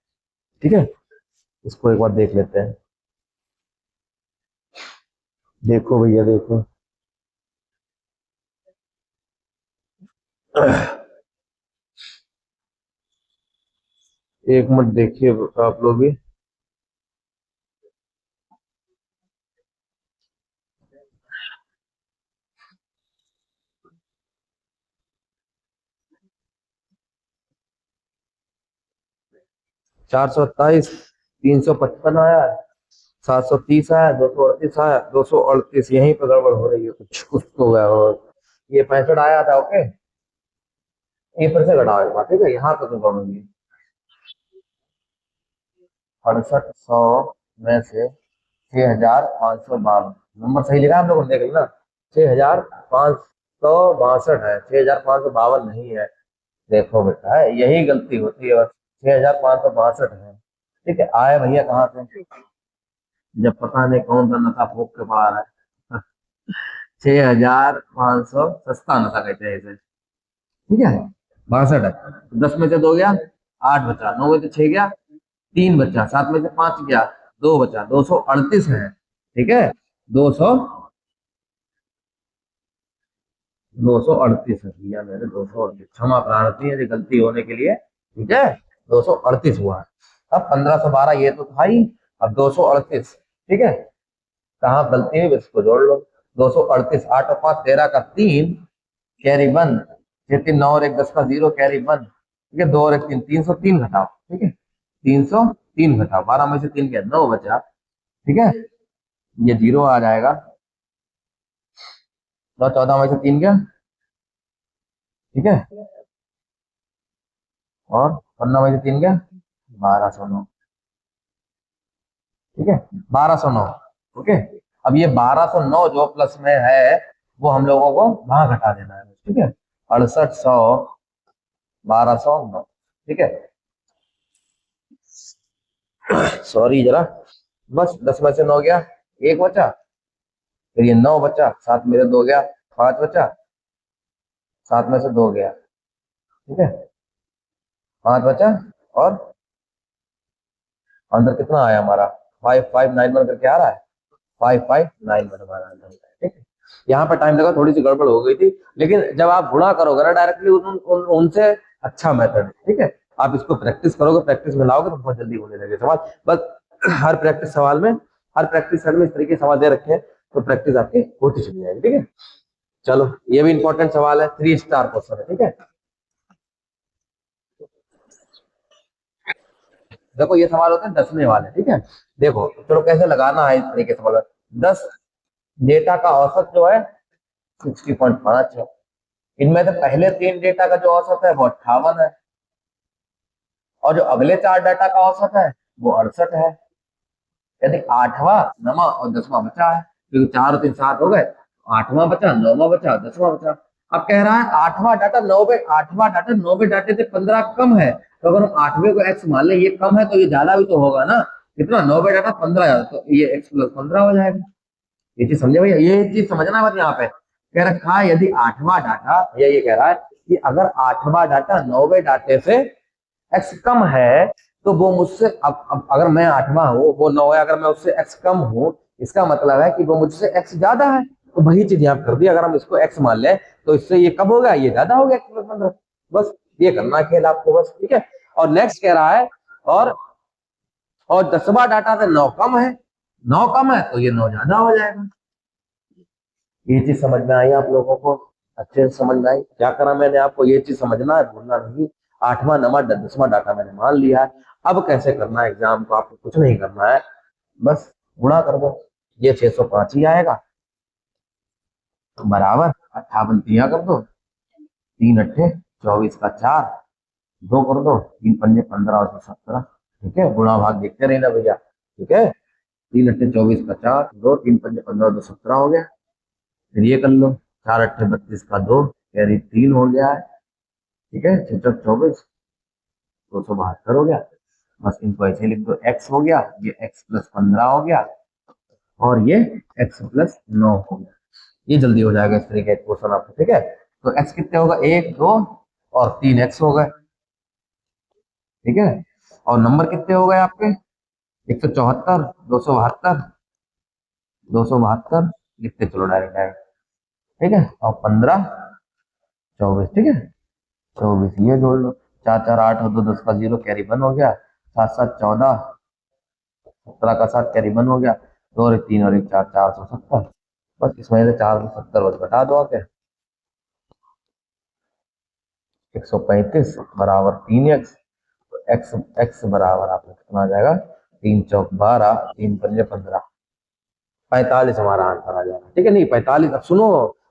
ठीक है, इसको एक बार देख लेते हैं। देखो भैया देखो। एक मिनट देखिए आप लोग भी। 427, 355 आया है, 730 आया, 238 आया, 238। यहीं पे गड़बड़ हो रही है, कुछ कुछ तो गया। और ये 65 आया था। ओके, ये फिर से घटाओ एक बार। ठीक है, यहाँ पे तो गड़बड़ हुई है। 6800 में से 6552 नंबर सही लिखा है हम लोगों ने, देख लेना। 6562 है, 6552 नहीं है। देखो बेटा, है यही गलती होती है बस। 6562 है। ठीक है, आए भैया कहाँ से, जब पता नहीं कौन सा नशा फूक के पड़ा रहा है। 6500 सस्ता नशा कहते हैं इसे। ठीक है, 62 है। तो 10 में से 2 गया, 8 बचा। 9 में से 6 गया, 3 बचा। 7 में से 5 गया, 2 बचा। 238 है। ठीक है, 200, 238 है भैया मेरे, 238। क्षमा प्रार्थी है गलती होने के लिए। ठीक है, 238 हुआ है। अब 1512 ये तो था ही, अब 238। ठीक है, कहाँ गलती है इसको जोड़ लो। 238, 8 और 5 13 का 3 कैरी 1, 6 3 9 और 1 10 का 0 कैरी 1। ठीक है, 2 और 1 3, 303 घटाओ। ठीक है, 303 घटाओ, 12 में से 3 गया, 9 बचा। ठीक है, ये 0 आ जाएगा। 9 14 में से 3 गया। ठीक है, और 15 में से 3 गया, 1209। ठीक है, 1209। ओके, अब ये 1209 जो प्लस में है, वो हम लोगों को वहां घटा देना है। ठीक है, 6800, 1209। ठीक है, सॉरी जरा। बस 10 में से 9 गया, 1 बचा। फिर ये 9 बचा, 7 में से 2 गया, 5 बचा। 7 में से 2 गया। ठीक है, 5 बचा। और अंदर कितना आया हमारा, 5591 करके आ रहा है। 559 में हमारा आंसर होता है। ठीक है, यहाँ पर टाइम लगा, थोड़ी सी गड़बड़ हो गई थी, लेकिन जब आप गुणा करोगे ना डायरेक्टली उनसे अच्छा मेथड है। ठीक है, आप इसको प्रैक्टिस करोगे, प्रैक्टिस में लाओगे तो बहुत जल्दी होने लगे सवाल। बस हर प्रैक्टिस सवाल में, हर प्रैक्टिस सेट में इस तरीके के सवाल दे रखे हैं, तो प्रैक्टिस आपकी होती चली जाएगी। ठीक है, चलो ये भी इंपॉर्टेंट सवाल है, 3 स्टार क्वेश्चन है। ठीक है, देखो ये सवाल होते हैं 10वें वाले। ठीक है, देखो चलो कैसे लगाना है इस तरीके से सवाल। 10 डेटा का औसत जो है 60.5 है। इनमें से पहले 3 डेटा का जो औसत है वो 58 है, और जो अगले 4 डाटा का औसत है वो 68 है। यदि 8वां, 9वां और 10वां बचा है, क्योंकि 4 और 3 7 हो गए, 8वां बचा, 9वां बचा, 10वां बचा। अब कह रहा है 8वां डाटा 9वें डाटे से 15 कम है, तो अगर हम 8वें को x मान लें, ये कम है तो ये ज्यादा भी तो होगा ना। कितना? 9वें डाटा 15 ज्यादा, तो ये x प्लस 15 हो जाएगा। ये चीज समझे भैया, ये चीज समझना है। बस यहाँ पे कह रखा है यदि 8वां डाटा, भैया ये कह रहा है कि अगर 8वां डाटा 9वें डाटे से x कम है, तो वो मुझसे, अब अगर मैं 8वां हूँ, वो 9 है, अगर मैं उससे x कम हूँ, इसका मतलब है कि वो मुझसे x ज्यादा है। तो वही चीज यहाँ कर दी, अगर हम इसको x मान लें तो इससे ये कब हो गया? ये ज्यादा हो गया x प्लस 15। बस ये करना है खेल आपको बस। ठीक है, और नेक्स्ट कह रहा है और 10वां डाटा से 9 कम है, 9 कम है तो ये 9 ज्यादा हो जाएगा। ये चीज समझ में आई आप लोगों को? अच्छे से समझ में आई? क्या करा मैंने आपको? ये चीज समझना है, भूलना नहीं। 8वां 9वां 10वां डाटा मैंने मान लिया है। अब कैसे करना है एग्जाम को? आपको कुछ नहीं करना है, बस गुणा कर दो। ये 605 ही आएगा, बराबर 58 तिया कर दो, 3 अट्ठे 24 का 4, 2 कर दो, 3 पंजे 15 और 17। ठीक है, गुणा भाग देखते रहना भैया। ठीक है, 3 अट्ठे 24 का 4, 2, 3 पंजे 15 और 17 हो गया। फिर ये कर लो, 4 अट्ठे 32 का 2, कैरी 3 हो गया है। ठीक है, 6 24, 272 हो गया। बस इनको ऐसे लिख दो, x हो गया, ये x प्लस 15 हो गया, और ये x प्लस 9 हो गया। ये जल्दी हो जाएगा इस तरीके का क्वेश्चन आपको। ठीक है, तो x कितने होगा? 1 2 और 3x हो गए। ठीक है, और नंबर कितने हो गए आपके? 174, 272, 272 लिखते चलो डायरेक्ट डायरेक्ट। ठीक है, और 15 24। ठीक है, 24 ये जोड़ लो, 4 4 8 और 2 10 का 0, कैरी 1 हो गया, 7 7 14, 17 का 7 कैरी 1 हो गया, 2 और 1 3 और 1 4, 470। बस इसमें से 470 बस घटा दो आके, 135 बराबर 3x। एक्स एक्स बराबर आपका कितना आ जाएगा? 3 चौक 12, 3 पंजे 15, 45 हमारा आंसर आ जाएगा। ठीक है, नहीं 45, अब सुनो,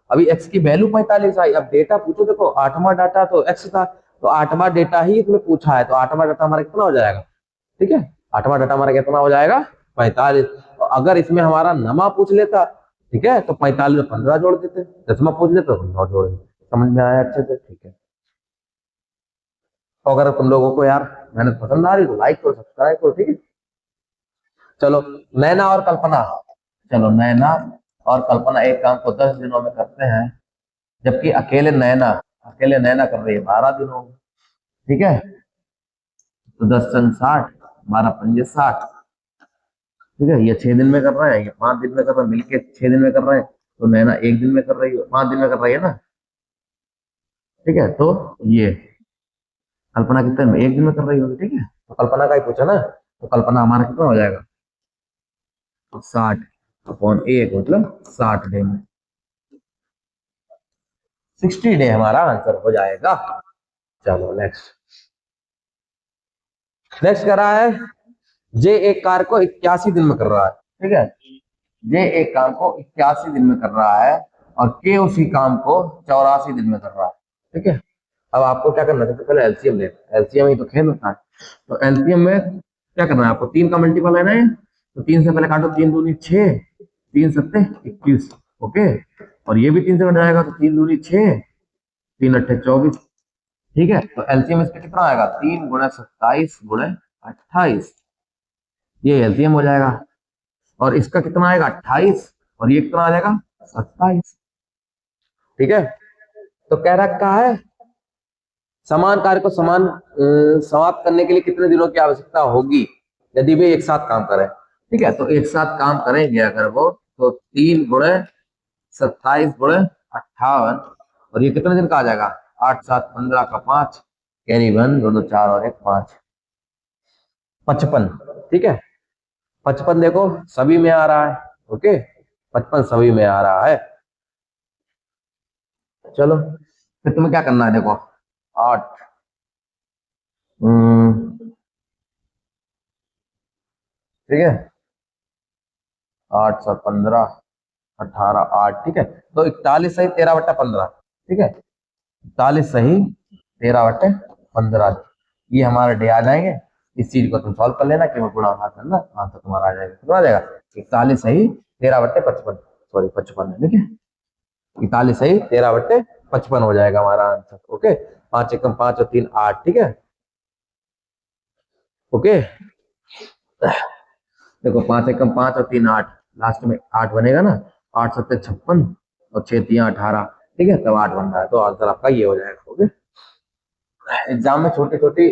अभी x की वैल्यू 45 आई। अब डेटा पूछो, देखो 8वां डाटा तो x था, तो 8वां डेटा ही इसमें पूछा है, तो 8वां डाटा हमारा कितना हो जाएगा? ठीक है, 8वां डाटा हमारा कितना हो जाएगा? 45। तो अगर इसमें हमारा 9वां पूछ लेता, ठीक है, तो 45 में 15 जोड़ देते, 10वां पूछ लेते तो 9 जोड़ देते। समझ में आया अच्छे से? ठीक है, तो अगर तुम लोगों को यार मेहनत पसंद आ रही तो लाइक करो, सब्सक्राइब करो। ठीक है, चलो नैना और कल्पना, चलो नैना और कल्पना एक काम को 10 दिनों में करते हैं, जबकि अकेले नैना कर रही है 12 दिनों में। ठीक है, तो 10 संग 60, 12 पंजे 60। ठीक है, ये 6 दिन में कर रहे हैं, ये 5 दिन में कर रहे हैं, मिलके 6 दिन में कर रहे हैं, तो नैना 1 दिन में कर रही है, 5 दिन में कर रही है ना। ठीक है, तो ये कल्पना कितने में? 1 दिन में कर रही होगी। ठीक है, तो कल्पना का ही पूछा ना, तो कल्पना हमारा कितना हो जाएगा? 60/1 मतलब 60 डे में, 60 डे हमारा आंसर हो जाएगा। चलो नेक्स्ट कर रहा है, जे एक कार को 81 दिन में कर रहा है। ठीक है, जे एक काम को 81 दिन में कर रहा है, और के उसी काम को 84 दिन में कर रहा है। ठीक है, अब आपको क्या करना है? सबसे पहले एलसीएम लेना, एलसीएम ही तो खेल होता है। तो एलसीएम में क्या करना है आपको? 3 का मल्टीपल है ना, तो 3 से पहले काटो, 3 दूनी 6, 3 सत्ते 21। ओके, और ये भी 3 से कट जाएगा, तो 3 दूनी 6, 3 अट्ठे 24। ठीक है, तो एलसीएम इसका कितना आएगा? 3 गुणे 27 गुणे 28, ये एलसीएम हो जाएगा। और इसका कितना आएगा? 28, और ये कितना आ जाएगा? 27। ठीक है, तो कह रखा है समान कार्य को समाप्त करने के लिए कितने दिनों की आवश्यकता होगी यदि वे एक साथ काम करें। ठीक है, तो एक साथ काम करेंगे अगर वो, तो 3 × 27 × 58, और ये कितने दिन का आ जाएगा, 8 7 15 का 5, कैरी 1 2 2 4 और 1 5, 55। ठीक है, 55 देखो सभी में आ रहा है। ओके, 55 सभी में आ रहा है। चलो फिर तुम्हें क्या करना है, देखो 8, ठीक है, 8 7 15 18 8, ठीक है, तो 41 सही 13/15, ठीक है, 41 सही 13/15, ये हमारे डे आ जाएंगे। इस चीज को तुम सॉल्व कर लेना कि गुणा भाग करना, आंसर तुम्हारा आ जाएगा, कितना आ जाएगा, 41 सही 13/55, सॉरी 55 है, ठीक है, 41 सही 13/55 हो जाएगा हमारा आंसर। ओके, 5 एकम 5 और 3 8, ठीक है। ओके, देखो 5 एकम 5 और 3 8, लास्ट में 8 बनेगा ना, 8 7 56 और 6 3 18, ठीक है, तब 8 बन रहा है, तो आंसर आपका ये हो जाएगा। ओके, एग्जाम में छोटी छोटी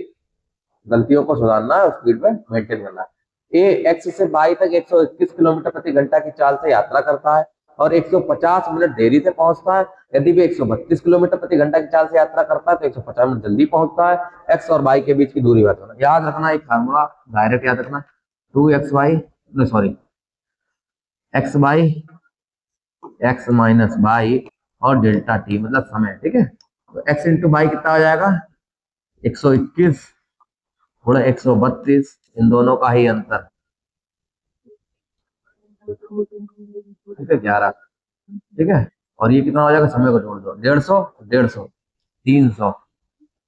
गलतियों को सुधारना है, स्पीड में मेंटेन करना है। ए एक्स से वाई तक 121 किलोमीटर प्रति घंटा की चाल से यात्रा करता है और 150 मिनट देरी से पहुंचता है। यदि भी 132 किलोमीटर प्रति घंटा की चाल से यात्रा करता है तो 150 मिनट जल्दी पहुंचता है। एक्स और वाई के बीच की दूरी बताना, याद रखना एक फार्मूला, डायरेक्ट याद रखना, 2xy, sorry x by x minus by और डेल्टा टी मतलब समय, ठीक है। तो एक्स इंटू बाई कितना हो जाएगा, 121 थोड़ा 132, इन दोनों का ही अंतर, ठीक है, 11, ठीक है, और ये कितना हो जाएगा, समय को जोड़ दो, 150 150 300,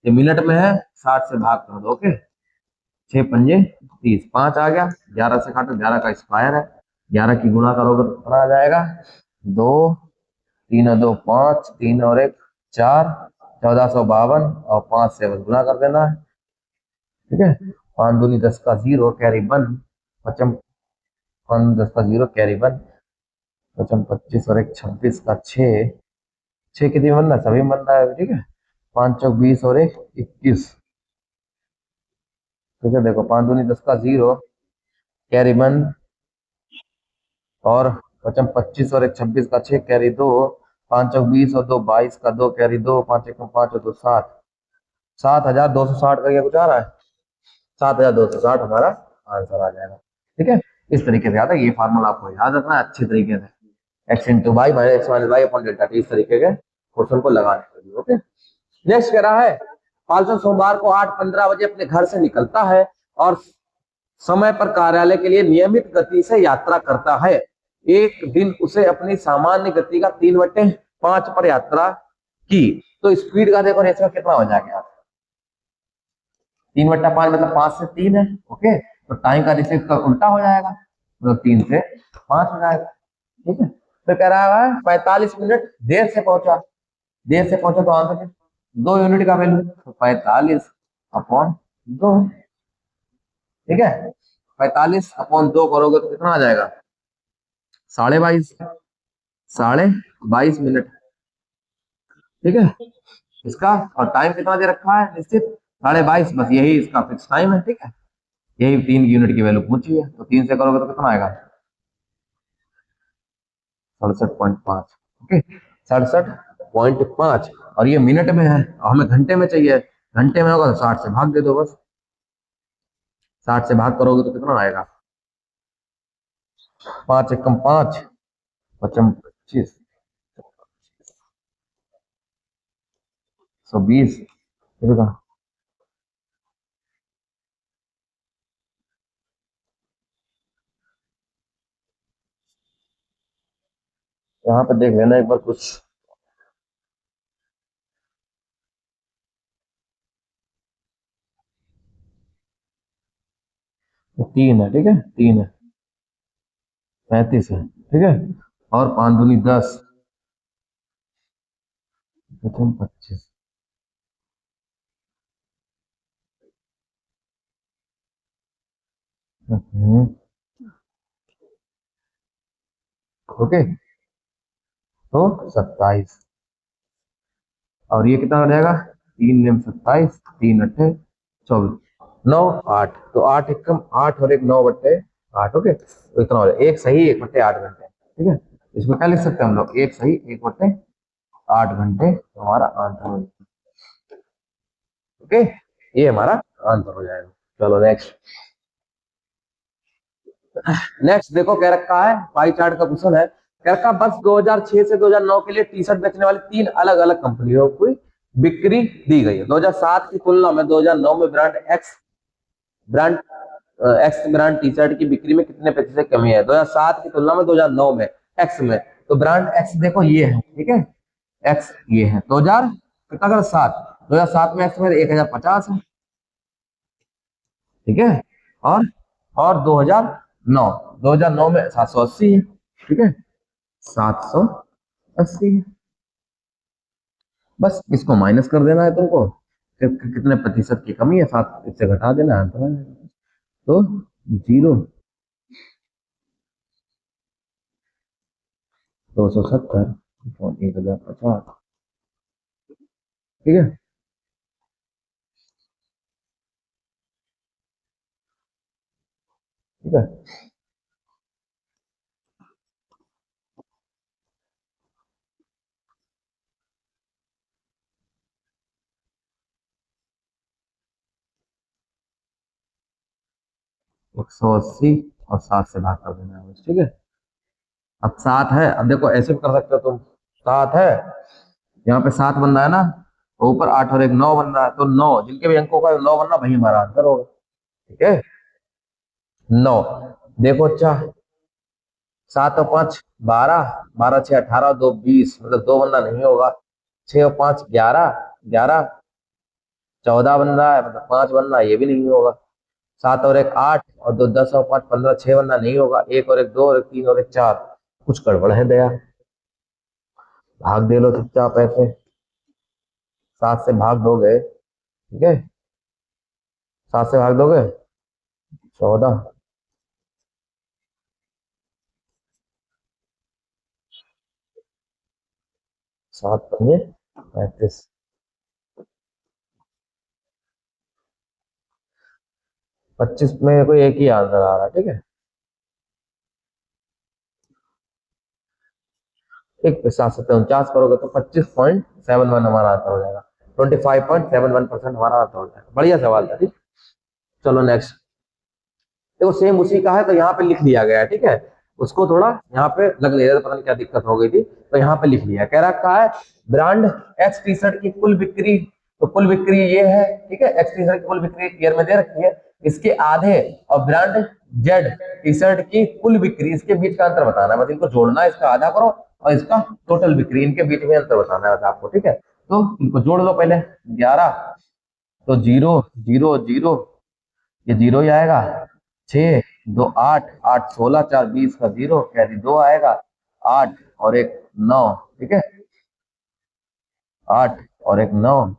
ये मिनट में है, 60 से भाग कर दो। ओके, 6 पंजे 30, 5 आ गया, 11 से काटो, 11 का स्क्वायर है, 11 की गुणा करोगे तो कितना आ जाएगा, 2 3 और 2 5, 3 और 1 4, 1452 और 5 से बस गुणा कर देना है, ठीक है। 5 दूनी 10 का 0 कैरी 1, पचम 5 10 का 0 कैरी 1, पचम 25 और 1 26 का 6, 6 कितनी बनना, सभी बन रहा है, ठीक है, 5 चौक 20 और 1 21, ठीक है, देखो 5 दूनी 10 का 0 कैरी 1 और पचम 25 और 1 26 का 6 कैरी 2, 5 चौक 20 और 2 22 का 2 कैरी 2, 5 1 5 और 2 7, 7260 का कुछ आ रहा है, 7260 हमारा आंसर आ जाएगा, ठीक है। इस तरीके से आता है, ये फार्मूला आपको याद रखना है अच्छे तरीके से, X into Y minus X minus Y upon delta T, इस तरीके के क्वेश्चन को लगाने के लिए। ओके, नेक्स्ट कह रहा है, पालचन सोमवार को 8:15 बजे अपने घर से निकलता है और समय पर कार्यालय के लिए नियमित गति से यात्रा करता है। एक दिन उसे अपनी सामान्य गति का 3/5 पर यात्रा की, तो स्पीड का देखो रेशियो कितना हो जाएगा, 3/5 मतलब 5 से 3 है। ओके, तो टाइम का रेशियो का उल्टा हो जाएगा, मतलब 3 से 5 हो जाएगा, ठीक है। तो कह रहा है 45 मिनट देर से पहुंचा, देर से पहुंचा तो आंसर 2 यूनिट का वैल्यू, तो 45/2, ठीक है, 45/2 करोगे तो कितना आ जाएगा, 22.5, 22.5 मिनट, ठीक है इसका। और टाइम कितना दे रखा है निश्चित, 22.5, बस यही इसका फिक्स टाइम है, ठीक है, यही 3 यूनिट की वैल्यू पूछी है, तो 3 से करोगे तो कितना आएगा, 67.5, ओके, 67.5, और ये मिनट में है और हमें घंटे में चाहिए, घंटे में होगा तो 60 से भाग दे दो बस, 60 से भाग करोगे तो कितना आएगा, 5 एकम 5, 5 25, 120, यहाँ पे देख लेना एक बार कुछ, तीन है, ठीक है, 3 है, 35 है, ठीक है, और 5 दूनी 10, 25, ओके, तो 27, और ये कितना हो जाएगा, 3 9 27, 3 8 24, 9 8, तो 8 एकम 8 और 1 9/8, 8। ओके, तो इतना हो जाए 1 सही 1/8 घंटे। ठीक है, इसमें क्या लिख सकते हैं हम लोग, 1 सही 1/8 घंटे, तो हमारा आंसर हो जाएगा। ओके, ये हमारा आंसर हो जाएगा। चलो नेक्स्ट। नेक्स्ट देखो, कह रखा है पाई चार्ट का क्वेश्चन है। कह रखा बस 2006 से 2009 के लिए टी शर्ट बेचने वाली 3 अलग अलग कंपनियों की बिक्री दी गई है। 2007 की तुलना में 2009 में brand x brand T shirt की बिक्री में कितने प्रतिशत कमी है? 2007 की तुलना में 2009 में एक्स में, तो ब्रांड एक्स देखो ये है, ठीक है, एक्स ये है 2000 कितना कर 7, 2007 में एक्स में 1050 है, ठीक है, और 2009, 2009 में 780 है, ठीक है, 780 है। बस इसको माइनस कर देना है तुमको, कितने प्रतिशत की कमी है, 7 इससे घटा देना है, तो 0, 270 1050, ठीक है, ठीक है। 180 और 7 से भाग कर देना है बस, ठीक है। अब 7 है, अब देखो ऐसे भी कर सकते हो तुम, 7 है, यहाँ पे 7 बन रहा है ना, तो ऊपर 8 और एक 9 बन रहा है, तो 9 जिनके भी अंकों का 9 बनना वही हमारा आंसर होगा, ठीक है। 9 देखो, अच्छा 7 और 5 12, 12 6 18, 2 20, मतलब 2 बनना नहीं होगा, 6 और 5 11, 11 14 बन रहा है, मतलब 5 बनना ये भी नहीं होगा, 7 और एक 8 और 2 10 और 5 15, 6 बनना नहीं होगा, 1 और एक 2 और एक 3 और एक 4, कुछ गड़बड़ है दया, भाग दे लो चुपचाप ऐसे, 7 से भाग दोगे, ठीक है, 7 से भाग दोगे 14, 7 पंजे 35, 25 में कोई एक ही आंसर आ रहा है, ठीक है, एक पे 7 से 49 करोगे तो 25.71 हमारा आंसर हो जाएगा, 25.71% हमारा आंसर हो जाएगा। बढ़िया सवाल था, ठीक। चलो नेक्स्ट। देखो सेम उसी का है, तो यहाँ पे लिख लिया गया है, ठीक है, उसको थोड़ा यहाँ पे लग नहीं रहा था, पता नहीं क्या दिक्कत हो गई थी, तो यहाँ पे लिख लिया, कह रखा है ब्रांड एक्स टी शर्ट की कुल बिक्री, तो कुल बिक्री ये है, ठीक है, एक्स टी शर्ट की कुल बिक्री ईयर में दे रखी है, इसके आधे, और ब्रांड जेड टी शर्ट की कुल बिक्री, इसके बीच का अंतर बताना है, मतलब इनको जोड़ना है, इसका आधा करो और इसका टोटल बिक्री, इनके बीच में अंतर बताना है आपको, ठीक है, तो इनको जोड़ लो पहले, 11, तो 0 0 0, ये 0 ही आएगा, 6 2 8 8 16 4 20 का 0 कैरी 2 आएगा, 8 और एक 9, ठीक है, 8 और एक 9,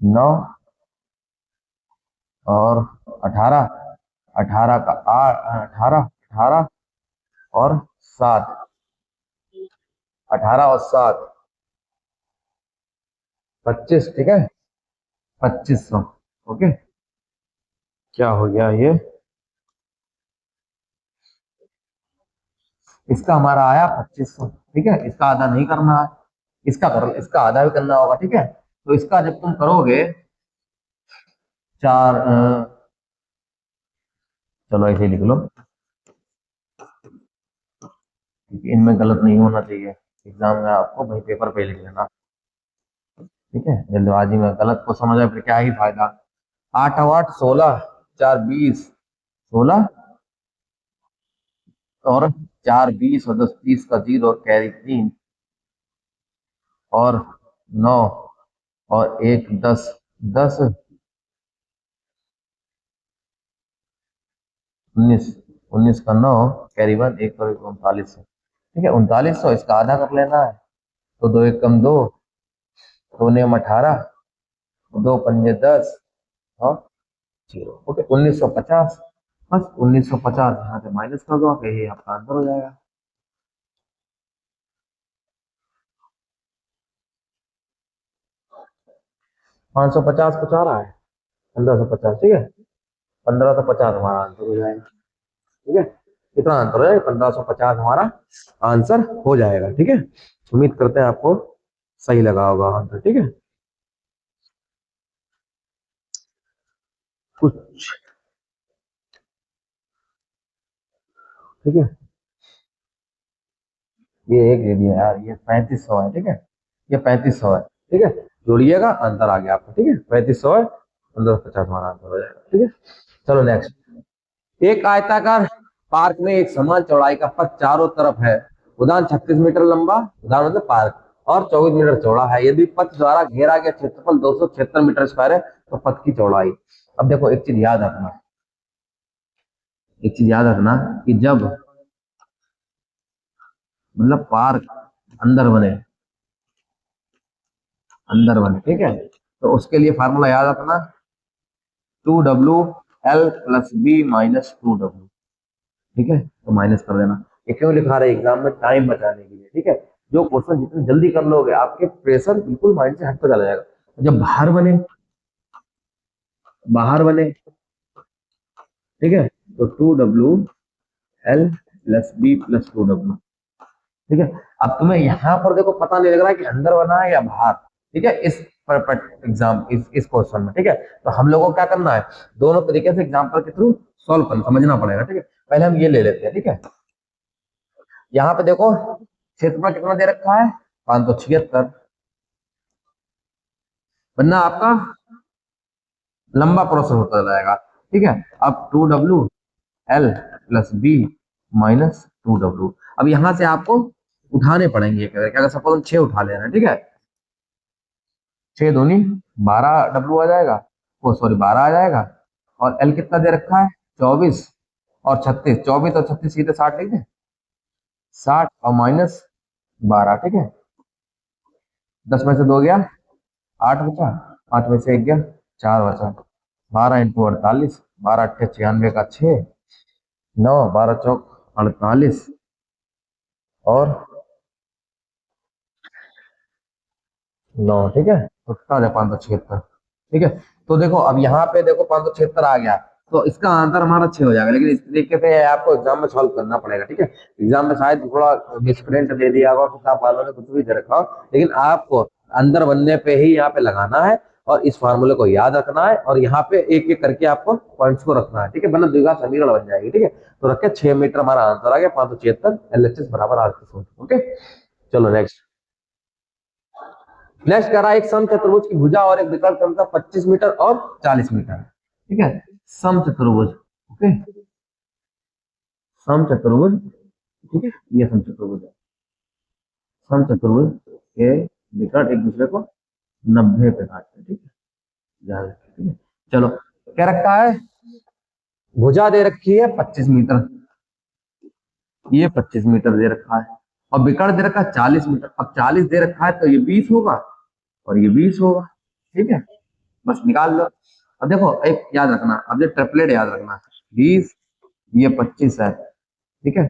9 और 18, 18 का 8 18 18 और 7, 18 और 7 25, ठीक है, 2500। ओके, क्या हो गया ये, इसका हमारा आया 2500, ठीक है, इसका आधा नहीं करना है, इसका करो, इसका आधा भी करना होगा, ठीक है, तो इसका जब तुम करोगे चार चलो ऐसे लिख लो, क्योंकि इनमें गलत नहीं होना चाहिए, एग्जाम में आपको भाई पेपर पे लिख लेना, ठीक है, जल्दबाजी में गलत को समझ आए फिर क्या ही फायदा। 8 और 8 16, 4 20, 16 और 4 20 और 10 30 का 0 कैरी 3 और 9 और 1 10, 10 19, 19 का 9 कैरी 1 1 और 39, ठीक है, 3900, इसका आधा कर लेना है, तो 2 1 कम 2, 2 नेम 18, 2 पंजे 10 और 0, ओके 1950, बस 1950 यहाँ से माइनस कर दो, यही आपका आंसर हो जाएगा। 550 कुछ आ रहा है, 1550, ठीक है, 1550 हमारा आंसर हो जाएगा। ठीक है, कितना आंसर हो जाएगा 1550 हमारा आंसर हो जाएगा। ठीक है, उम्मीद करते हैं आपको सही लगा होगा आंसर। ठीक है, कुछ ठीक है, ये एक ले लिया यार, ये 3500 है। ठीक है, ये 3500 है। ठीक है, जोड़िएगा आंसर आ गया आपको। ठीक है, 3500 है, 1550 हमारा आंसर हो जाएगा। ठीक है, चलो नेक्स्ट। एक आयताकार पार्क में एक समान चौड़ाई का पथ चारों तरफ है। उदाहरण 36 मीटर लंबा, उदाहरण मतलब पार्क, और 24 मीटर चौड़ा है। यदि पथ द्वारा घेरा गया क्षेत्रफल 276 मीटर स्क्वायर है तो पथ की चौड़ाई। अब देखो एक चीज याद रखना, एक चीज याद रखना कि जब मतलब पार्क अंदर बने, अंदर बने, ठीक है, तो उसके लिए फार्मूला याद रखना, 2W L + B - 2W। ठीक है, तो माइनस कर देना। ये क्यों लिखा रहे एग्जाम में, टाइम बचाने के लिए। ठीक है, जो क्वेश्चन जितने जल्दी कर लोगे आपके प्रेशर बिल्कुल माइंड से हटकर चला जाएगा। जब बाहर बने, बाहर बने, ठीक है, तो 2W L + B + 2W। ठीक है, अब तुम्हें यहाँ पर देखो पता नहीं लग रहा है कि अंदर बना है या बाहर। ठीक है, इस एग्जाम इस क्वेश्चन में। ठीक है, तो हम लोगों को क्या करना है, दोनों तरीके से एग्जाम्पल के थ्रू सॉल्व करना, समझना पड़ेगा। ठीक है, पहले हम ये ले लेते हैं। ठीक है, यहाँ पे देखो क्षेत्रफल कितना दे रखा है, 576, वरना आपका लंबा प्रोसेस होता जाएगा। ठीक है, अब 2W L + B - 2W। अब यहां से आपको उठाने पड़ेंगे अगर सपोज हम 6 उठा ले रहे हैं। ठीक है, 6 दूनी 12W आ जाएगा, ओ सॉरी 12 आ जाएगा। और L कितना दे रखा है, 24 और 36, 24 और 36 सीधे 60 लिख दे, 60 और -12। ठीक है, 10 में से 2 गया, 8 बचा, 5 में से 1 गया, 4 बचा, 12 × 48, 12 × 8 = 96 का 6, 9, 12 चौक 48 और 9। ठीक है, तो कितना हो जाए 576। ठीक है, तो देखो अब यहाँ पे देखो 576 आ गया, तो इसका आंसर हमारा 6 हो जाएगा। लेकिन इस तरीके से आपको एग्जाम में सॉल्व करना पड़ेगा। ठीक है, एग्जाम में शायद थोड़ा मिसप्रिंट दे दिया होगा, किताब वालों ने कुछ भी दे रखा हो, लेकिन आपको अंदर बनने पे ही यहाँ पे लगाना है और इस फार्मूले को याद रखना है और यहाँ पे एक एक करके आपको पॉइंट्स को रखना है। ठीक है, वरना द्विघात समीकरण बन जाएगी। ठीक है, तो रखे 6 मीटर हमारा आंसर आ गया 576, LHS बराबर R। ओके, चलो नेक्स्ट। नेक्स्ट कह रहा है एक समचतुर्भुज की भुजा और एक विकर्ण क्रमशः 25 मीटर और 40 मीटर। ठीक है, समचतुर्भुज। ओके, समचतुर्भुज। ठीक है, ये समचतुर्भुज है। समचतुर्भुज के विकर्ण एक दूसरे को 90 पे काटते हैं। ठीक है, ध्यान रखिए। ठीक है, चलो क्या रखा है, भुजा दे रखी है 25 मीटर, ये 25 मीटर दे रखा है, और विकर्ण दे रखा है 40 मीटर। अब 40 दे रखा है तो ये 20 होगा और ये 20 होगा। ठीक है, बस निकाल लो। अब देखो एक याद रखना, अब ये ट्रिपलेट याद रखना, 20 ये 25 है। ठीक है,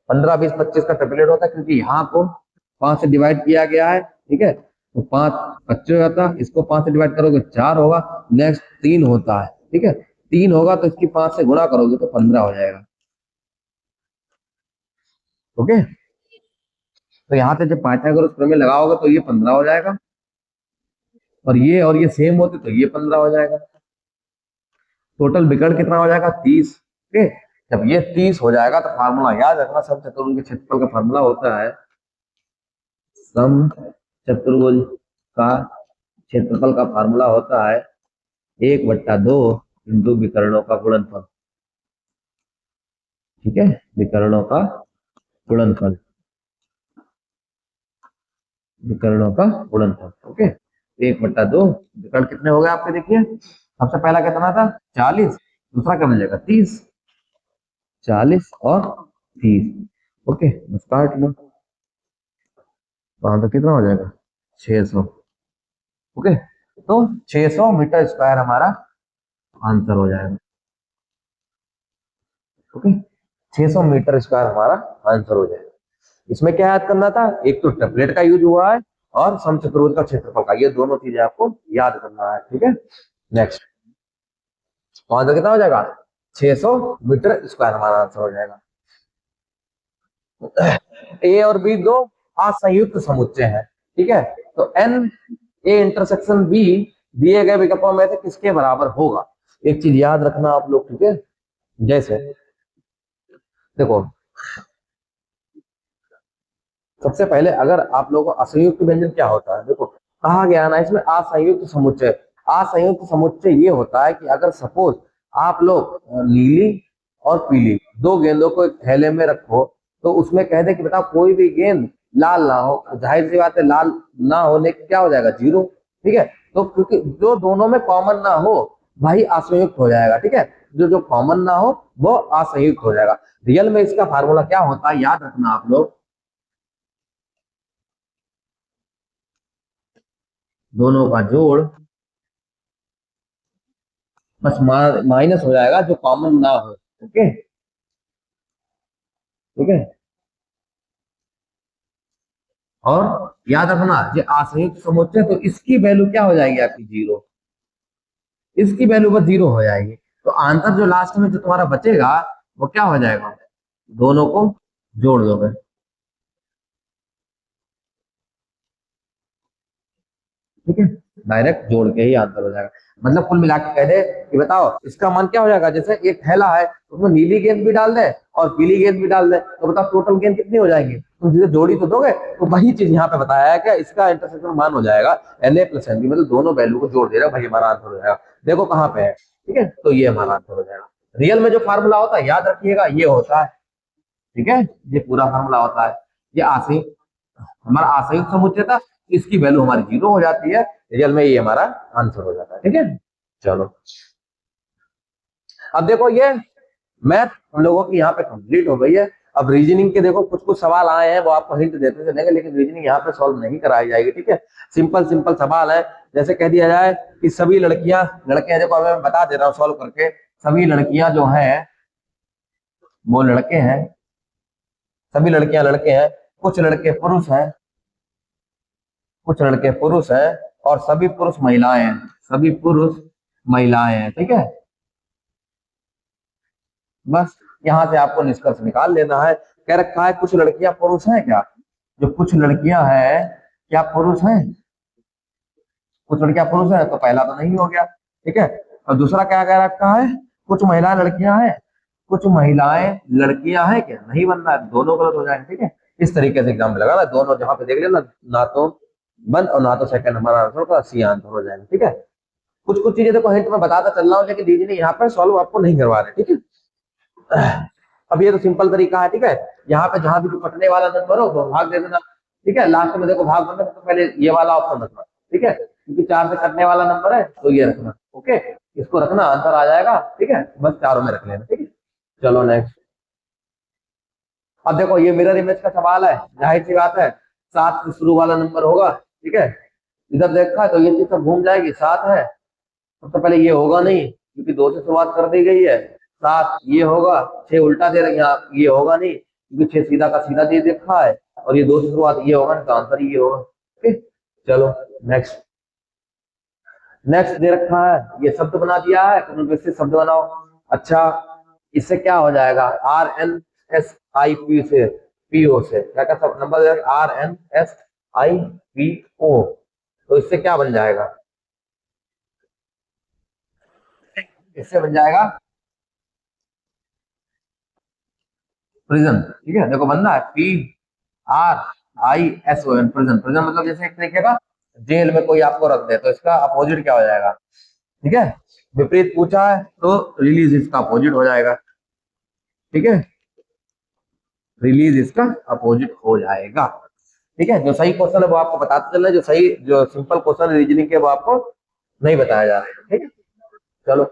15 20 25 का ट्रिपलेट होता है, क्योंकि यहाँ को 5 से डिवाइड किया गया है। ठीक है, तो 5 25 हो जाता है, इसको 5 से डिवाइड करोगे 4 होगा, नेक्स्ट 3 होता है। ठीक है, 3 होगा तो इसकी 5 से गुणा करोगे तो 15 हो जाएगा। ओके, तो यहाँ से जब पाइथागोरस प्रमेय लगाओगे तो ये 15 हो जाएगा, और ये सेम होते तो ये 15 हो जाएगा। टोटल विकर्ण कितना हो जाएगा, 30। ठीक है, जब ये 30 हो जाएगा तो फार्मूला याद रखना, समचतुर्भुज के क्षेत्रफल का फार्मूला होता है, समचतुर्भुज का क्षेत्रफल का फार्मूला होता है 1/2 इंटू विकर्णों का गुणनफल। ठीक है, विकर्णों का गुणनफल, विकर्णों का गुणनफल। ओके, 1/2 विकर्ण कितने हो गए आपके, देखिए सबसे पहला कितना था 40, दूसरा क्या मिलेगा 30, 40 और 30। ओके, बस काट लो, वहां तो कितना हो जाएगा 600। ओके, तो 600 मीटर स्क्वायर हमारा आंसर हो जाएगा। ओके, 600 मीटर स्क्वायर हमारा आंसर हो जाएगा। इसमें क्या याद करना था, एक तो टेम्पलेट का यूज हुआ है और समचतुर्भुज का क्षेत्रफल का, ये दोनों चीजें आपको याद करना है। ठीक है, नेक्स्ट तो आंसर कितना हो जाएगा 600 मीटर स्क्वायर हमारा आंसर हो जाएगा। ए और बी दो असंयुक्त समुच्चय है, ठीक है। तो एन ए इंटरसेक्शन बी दिए गए विकल्पों में से किसके बराबर होगा। एक चीज याद रखना आप लोग, ठीक है। जैसे देखो, सबसे पहले अगर आप लोगों को असंयुक्त व्यंजन क्या होता है, देखो कहा गया ना इसमें असंयुक्त समुच्चय। असंयुक्त समुच्चय ये होता है कि अगर सपोज आप लोग नीली और पीली दो गेंदों को एक थैले में रखो, तो उसमें कह दे कि बताओ कोई भी गेंद लाल ना हो, जाहिर सी बात है लाल ना होने के क्या हो जाएगा, जीरो, ठीक है। तो क्योंकि जो दोनों में कॉमन ना हो भाई असंयुक्त हो जाएगा, ठीक है। जो जो कॉमन ना हो वो असंयुक्त हो जाएगा। रियल में इसका फार्मूला क्या होता है याद रखना आप लोग, दोनों का जोड़ बस माइनस हो जाएगा जो कॉमन ना हो, ओके, ठीक है। और याद रखना ये असंयुक्त समुच्चय, तो इसकी वैल्यू क्या हो जाएगी आपकी, जीरो। इसकी वैल्यू बस जीरो हो जाएगी। तो आंसर जो लास्ट में जो तुम्हारा बचेगा वो क्या हो जाएगा, दोनों को जोड़ दोगे, ठीक है। डायरेक्ट जोड़ के ही आंसर हो जाएगा। मतलब कुल मिला के कह दे कि बताओ इसका मान क्या हो जाएगा, जैसे एक थैला है उसमें नीली गेंद भी डाल दे और पीली गेंद भी डाल दे, तो बताओ टोटल गेंद कितनी हो जाएगी, तुम जिसे जोड़ी तो दोगे। तो वही चीज यहाँ पे बताया है कि इसका इंटरसेक्शन मान हो जाएगा Na प्लस एन बी, मतलब दोनों वैल्यू को जोड़ दे रहा है भाई, हमारा आंसर हो जाएगा। देखो कहाँ पे है, ठीक है। तो ये हमारा आंसर हो जाएगा। रियल में जो फार्मूला होता है याद रखिएगा ये होता है, ठीक है। ये पूरा फार्मूला होता है। ये आशी हमारा आशयुक्त समुच्चय था, इसकी वैल्यू हमारी जीरो हो जाती है, रियल में ये हमारा आंसर हो जाता है, ठीक है। चलो अब देखो ये मैथ हम लोगों की यहाँ पे कंप्लीट हो गई है। अब रीजनिंग के देखो कुछ कुछ सवाल आए हैं, वो आपको हिंट देते चलेंगे, लेकिन रीजनिंग यहाँ पे सॉल्व नहीं कराई जाएगी, ठीक है। सिंपल सिंपल सवाल है। जैसे कह दिया जाए कि सभी लड़कियां लड़के हैं, देखो अब मैं बता दे रहा हूँ सॉल्व करके। सभी लड़कियां जो है वो लड़के हैं, सभी लड़कियां लड़के हैं, कुछ लड़के पुरुष हैं, कुछ लड़के पुरुष हैं और सभी पुरुष महिलाएं हैं, सभी पुरुष महिलाएं हैं, ठीक है। बस यहाँ से आपको निष्कर्ष निकाल लेना है। कह रखा है कुछ लड़कियां पुरुष हैं क्या, जो कुछ लड़कियां हैं क्या पुरुष हैं, कुछ लड़कियां पुरुष हैं, तो पहला तो नहीं हो गया, ठीक है। और दूसरा क्या कह रखा है, कुछ महिलाएं लड़कियां हैं, कुछ महिलाएं लड़कियां हैं क्या, नहीं बन रहा है, दोनों गलत हो जाएंगे, ठीक है। इस तरीके से एग्जाम में लगा ना, दोनों जहां पे देख लेना, ना तो बंद और ना तो सेकंड हमारा आंसर का सी आंसर हो जाएगा, ठीक है। कुछ कुछ चीजें देखो हिंट में बताता चल रहा हूँ, लेकिन दीदी यहाँ पर सॉल्व आपको नहीं करवा रहे, ठीक है। अब ये तो सिंपल तरीका है, ठीक है। यहाँ पे जहां भी कटने वाला नंबर हो तो भाग दे देना, ठीक है। लास्ट में देखो भाग बनना तो पहले ये वाला ऑप्शन रखना, ठीक है, क्योंकि 4 से कटने वाला नंबर है तो ये रखना, ओके। इसको रखना आंसर आ जाएगा, ठीक है। बस चारों में रख लेना, ठीक है। चलो नेक्स्ट। अब देखो ये मिरर इमेज का सवाल है, जाहिर सी बात है 7 से शुरू वाला नंबर होगा, ठीक है। इधर देखा है तो ये चीज सब घूम जाएगी, 7 है सबसे पहले, ये होगा नहीं क्योंकि 2 से शुरुआत कर दी गई है। 7 ये होगा, 6 उल्टा दे रहे यहाँ, ये होगा नहीं क्योंकि 6 सीधा का सीधा दे देखा है, और ये 2 से शुरुआत ये होगा नहीं, तो आंसर ये होगा, ठीक। चलो नेक्स्ट। नेक्स्ट दे रखा है, ये शब्द बना दिया है, पुनर्व्यवस्थित शब्द बनाओ। अच्छा इससे क्या हो जाएगा, RNSIP से PO से क्या क्या सब नंबर, RNSIPO, तो इससे क्या बन जाएगा, इससे बन जाएगा प्रिजन, ठीक है। देखो बनना है PRISON, प्रिजन। प्रिजन मतलब जैसे एक तरीके का जेल में कोई आपको रख दे, तो इसका अपोजिट क्या हो जाएगा, ठीक है। विपरीत पूछा है तो रिलीज इसका अपोजिट हो जाएगा, ठीक है। रिलीज इसका अपोजिट हो जाएगा, ठीक है। जो सही क्वेश्चन है वो आपको बताते चलना, जो सही जो सिंपल क्वेश्चन रीजनिंग के वो आपको नहीं बताया जा रहा है, ठीक है। चलो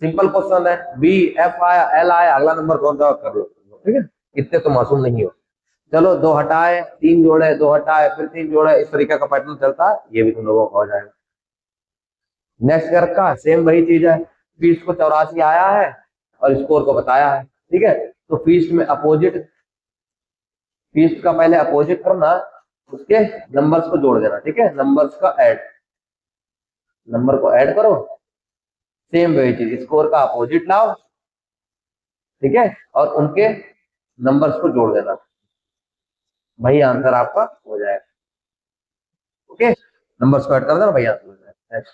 सिंपल क्वेश्चन है, BF आया, L आया, अगला नंबर कौन सा कर लो, ठीक है। इतने तो मासूम नहीं हो। चलो 2 हटाए 3 जोड़े, 2 हटाए फिर 3 जोड़े, इस तरीके का पैटर्न चलता है, ये भी तुम लोगों का हो जाएगा। नेक्स्ट ईयर का सेम वही चीज है, फीस को 84 आया है और स्कोर को बताया है, ठीक है। तो फीस में अपोजिट, फीस का पहले अपोजिट करना, उसके नंबर्स को जोड़ देना, ठीक है। नंबर्स का ऐड, नंबर को ऐड करो, सेम वही चीज, स्कोर का अपोजिट लाओ ठीक है, और उनके नंबर्स को जोड़ देना, वही आंसर आपका हो जाएगा। ओके, नंबर्स को ऐड कर देना, वही आंसर हो जाएगा। Next.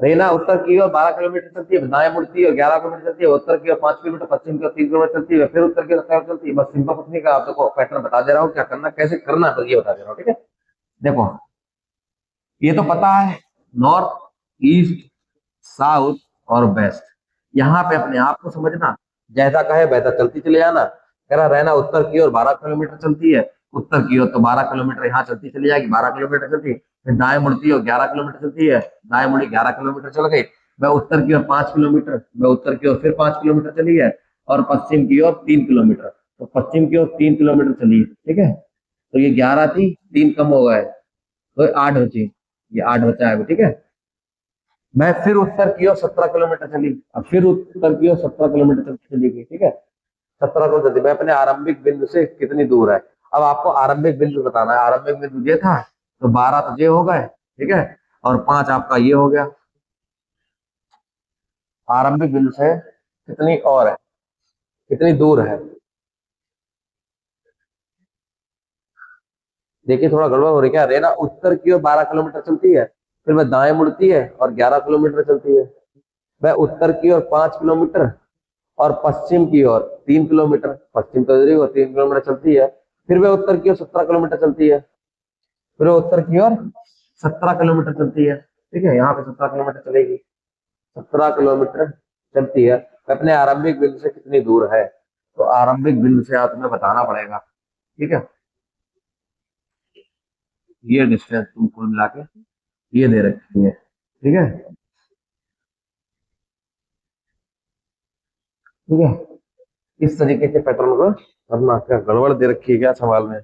रेना उत्तर की ओर 12 किलोमीटर चलती है, दाएं मुड़ती है और 11 किलोमीटर चलती है, उत्तर की ओर 5 किलोमीटर, पश्चिम की ओर 3 किलोमीटर चलती है, फिर उत्तर की ओर 7 चलती है। बस सिंपल कुछ नहीं, का आप देखो पैटर्न बता दे रहा हूँ, क्या करना कैसे करना है, तो ये बता दे रहा हूँ। ठीक है, देखो ये तो पता है, नॉर्थ, ईस्ट, साउथ और वेस्ट। यहाँ पे अपने आप को समझना, जैसा कहे वैसा चलती चले जाना। कह रहा रहना उत्तर की ओर 12 किलोमीटर चलती है, उत्तर की ओर तो 12 किलोमीटर यहाँ चलती चली जाएगी, 12 किलोमीटर चलती, फिर दाएं मुड़ती है 11 किलोमीटर चलती है, दाएं मुड़ी 11 किलोमीटर चल गई। मैं उत्तर की ओर 5 किलोमीटर, मैं उत्तर की ओर फिर 5 किलोमीटर चली है, और पश्चिम की ओर 3 किलोमीटर, तो पश्चिम की ओर 3 किलोमीटर चली है। ठीक है, तो ये 11 थी, 3 कम हो गए तो 8 बची, ये 8 बचा है। ठीक है, मैं फिर उत्तर की ओर 17 किलोमीटर चली, अब फिर उत्तर की ओर 17 किलोमीटर चली गई। ठीक है, 17 किलोमीटर, मैं अपने आरंभिक बिंदु से कितनी दूर है। अब आपको आरंभिक बिंदु बताना है, आरंभिक बिंदु ये था, तो 12 तो ये हो गए। ठीक है, और 5 आपका ये हो गया। आरंभिक बिंदु से कितनी और है, कितनी दूर है, देखिए थोड़ा गड़बड़ हो रही है क्या। रेना उत्तर की ओर 12 किलोमीटर चलती है, फिर वह दाएं मुड़ती है और 11 किलोमीटर चलती है। वह उत्तर की ओर 5 किलोमीटर और पश्चिम की ओर 3 किलोमीटर, पश्चिम तो इधर ही 3 किलोमीटर चलती है। फिर वह उत्तर की ओर 17 किलोमीटर चलती है, फिर वह उत्तर की ओर 17 किलोमीटर चलती है। ठीक है, यहाँ पे 17 किलोमीटर चलेगी, 17 किलोमीटर चलती है। अपने आरंभिक बिंदु से कितनी दूर है, तो आरंभिक बिंदु से आप तुम्हें बताना पड़ेगा। ठीक है, ये डिस्टेंस तुम कुल मिला के ये दे रखी है। ठीक है, ठीक है, इस तरीके के पैटर्न को करना। क्या गड़बड़ दे रखी है क्या सवाल में,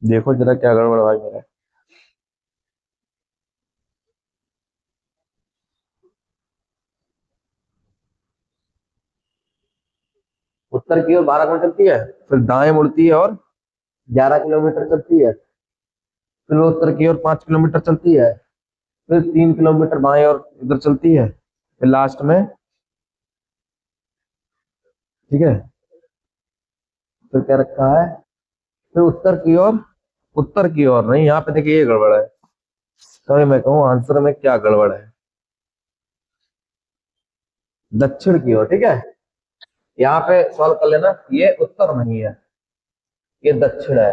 देखो जरा क्या गड़बड़ भाई मेरा। उत्तर की ओर 12 किलोमीटर चलती है, फिर दाएं मुड़ती है और 11 किलोमीटर चलती है, फिर वो उत्तर की ओर 5 किलोमीटर चलती है, फिर 3 किलोमीटर बाएं और इधर चलती है, फिर लास्ट में। ठीक है, फिर क्या रखा है, फिर उत्तर की ओर नहीं, यहाँ पे देखिए ये गड़बड़ है। तभी मैं कहूँ आंसर में क्या गड़बड़ है, दक्षिण की ओर। ठीक है, यहाँ पे सॉल्व कर लेना, ये उत्तर नहीं है, ये दक्षिण है।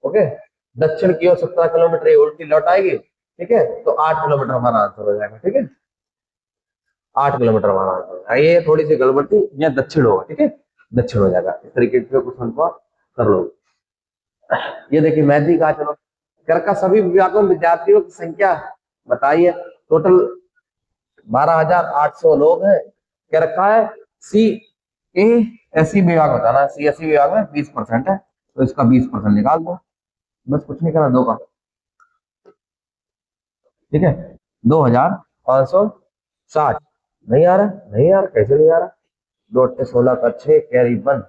ओके, दक्षिण की ओर 17 किलोमीटर ये उल्टी लौट आएगी। ठीक है, तो 8 किलोमीटर हमारा आंसर हो जाएगा। ठीक है, 8 किलोमीटर हमारा आंसर हो जाएगा। ये थोड़ी सी गड़बड़ थी, यहाँ दक्षिण होगा। ठीक है, दक्षिण हो जाएगा, इस तरीके से क्वेश्चन को कर लो। ये देखिए मैथ कहा, चलो कर का सभी विभागों में विद्यार्थियों की संख्या बताइए। टोटल 12,800 लोग हैं। क्या रखा है, सी ए एसी विभाग बताना, सी एसी विभाग में 20% है, तो इसका 20% निकाल दो, बस कुछ नहीं करना, दो का। ठीक है, 2,560। नहीं आ रहा, नहीं आ रहा, कैसे नहीं आ रहा, 2 8 16 का 6 कैरी 1।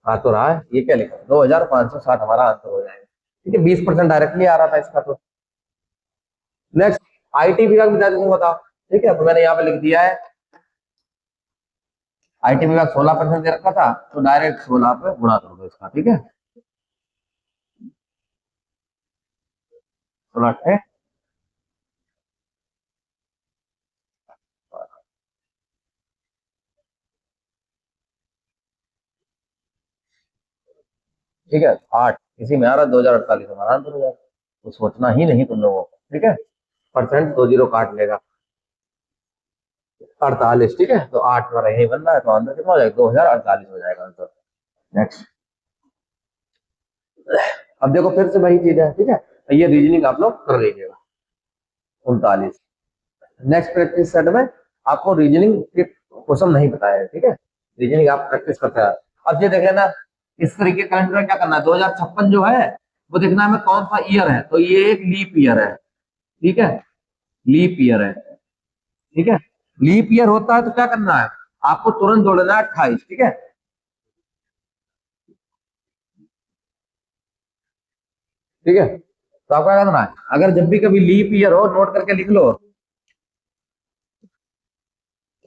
आ तो रहा है, ये क्या लिखा, 2,560 हमारा आंसर हो जाएगा। ठीक है, 20% डायरेक्टली आ रहा था इसका। तो नेक्स्ट, आईटी विभाग में तुम बताओ। ठीक है, तो मैंने यहाँ पे लिख दिया है, आईटी विभाग 16% दे रखा था, तो डायरेक्ट 16 पे गुणा कर दो इसका। ठीक है, 16 है। ठीक है, 8 इसी में आ रहा, 2048 हमारा आंसर हो जाएगा। तो सोचना ही नहीं तुम लोगों को। ठीक है, परसेंट 2 जीरो काट लेगा, 48। ठीक है, तो 8 हमारा यही बन रहा है, तो आंसर कितना हो जाएगा, 2048 हो जाएगा आंसर। नेक्स्ट, अब देखो फिर से वही चीज है। ठीक है, तो ये रीजनिंग आप लोग कर लीजिएगा। 39, नेक्स्ट प्रैक्टिस सेट में आपको रीजनिंग के क्वेश्चन नहीं बताया है। ठीक है, रीजनिंग आप प्रैक्टिस करते हैं। अब ये देख लेना, इस तरीके कैलेंडर में क्या करना है, 2056 जो है वो देखना है हमें कौन सा ईयर है, तो ये एक लीप ईयर है। ठीक है, लीप ईयर है। ठीक है, लीप ईयर होता है तो क्या करना है, आपको तुरंत जोड़ लेना है 28। ठीक है, ठीक है, तो आपको क्या करना है, अगर जब भी कभी लीप ईयर हो, नोट करके लिख लो,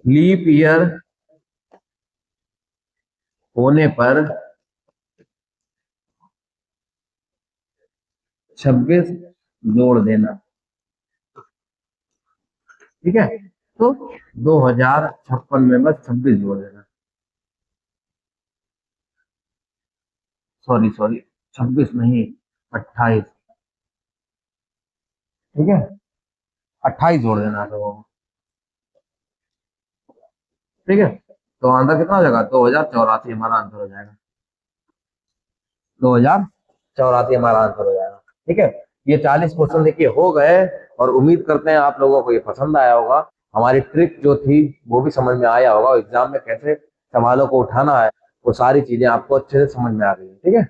लीप ईयर होने पर 26 जोड़ देना। ठीक है, तो 2056 में बस 26 जोड़ देना। सॉरी सॉरी, 26 नहीं, 28। ठीक है, 28 जोड़ देना तो। ठीक है, तो आंसर कितना हो जाएगा, 2084 हमारा आंसर हो जाएगा। 2084 हमारा आंसर हो जाएगा। ठीक है, ये 40 क्वेश्चन देखिए हो गए, और उम्मीद करते हैं आप लोगों को ये पसंद आया होगा। हमारी ट्रिक जो थी वो भी समझ में आया होगा, एग्जाम में कैसे सवालों को उठाना है वो सारी चीजें आपको अच्छे से समझ में आ गई है। ठीक है,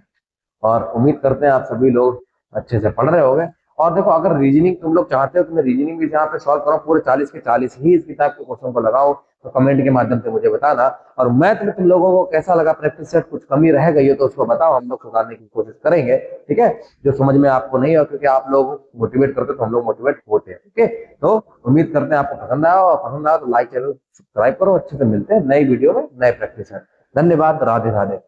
और उम्मीद करते हैं आप सभी लोग अच्छे से पढ़ रहे होंगे। और देखो, अगर रीजनिंग तुम लोग चाहते हो कि मैं रीजनिंग भी यहाँ पे सॉल्व करूँ, पूरे 40 के 40 ही इस किताब के क्वेश्चन को लगाओ, तो कमेंट के माध्यम से मुझे बताना। और मैथ में तुम लोगों को कैसा लगा, प्रैक्टिस सेट कुछ कमी रह गई है तो उसको बताओ, हम लोग सुधारने की कोशिश करेंगे। ठीक है, जो समझ में आपको नहीं हो, क्योंकि आप लोग मोटिवेट करते तो हम लोग मोटिवेट होते हैं। ठीक है, तो उम्मीद करते हैं आपको पसंद आया, और पसंद आया तो लाइक चैनल सब्सक्राइब करो। अच्छे से मिलते हैं नई वीडियो में नए प्रैक्टिस सेट। धन्यवाद, राधे राधे।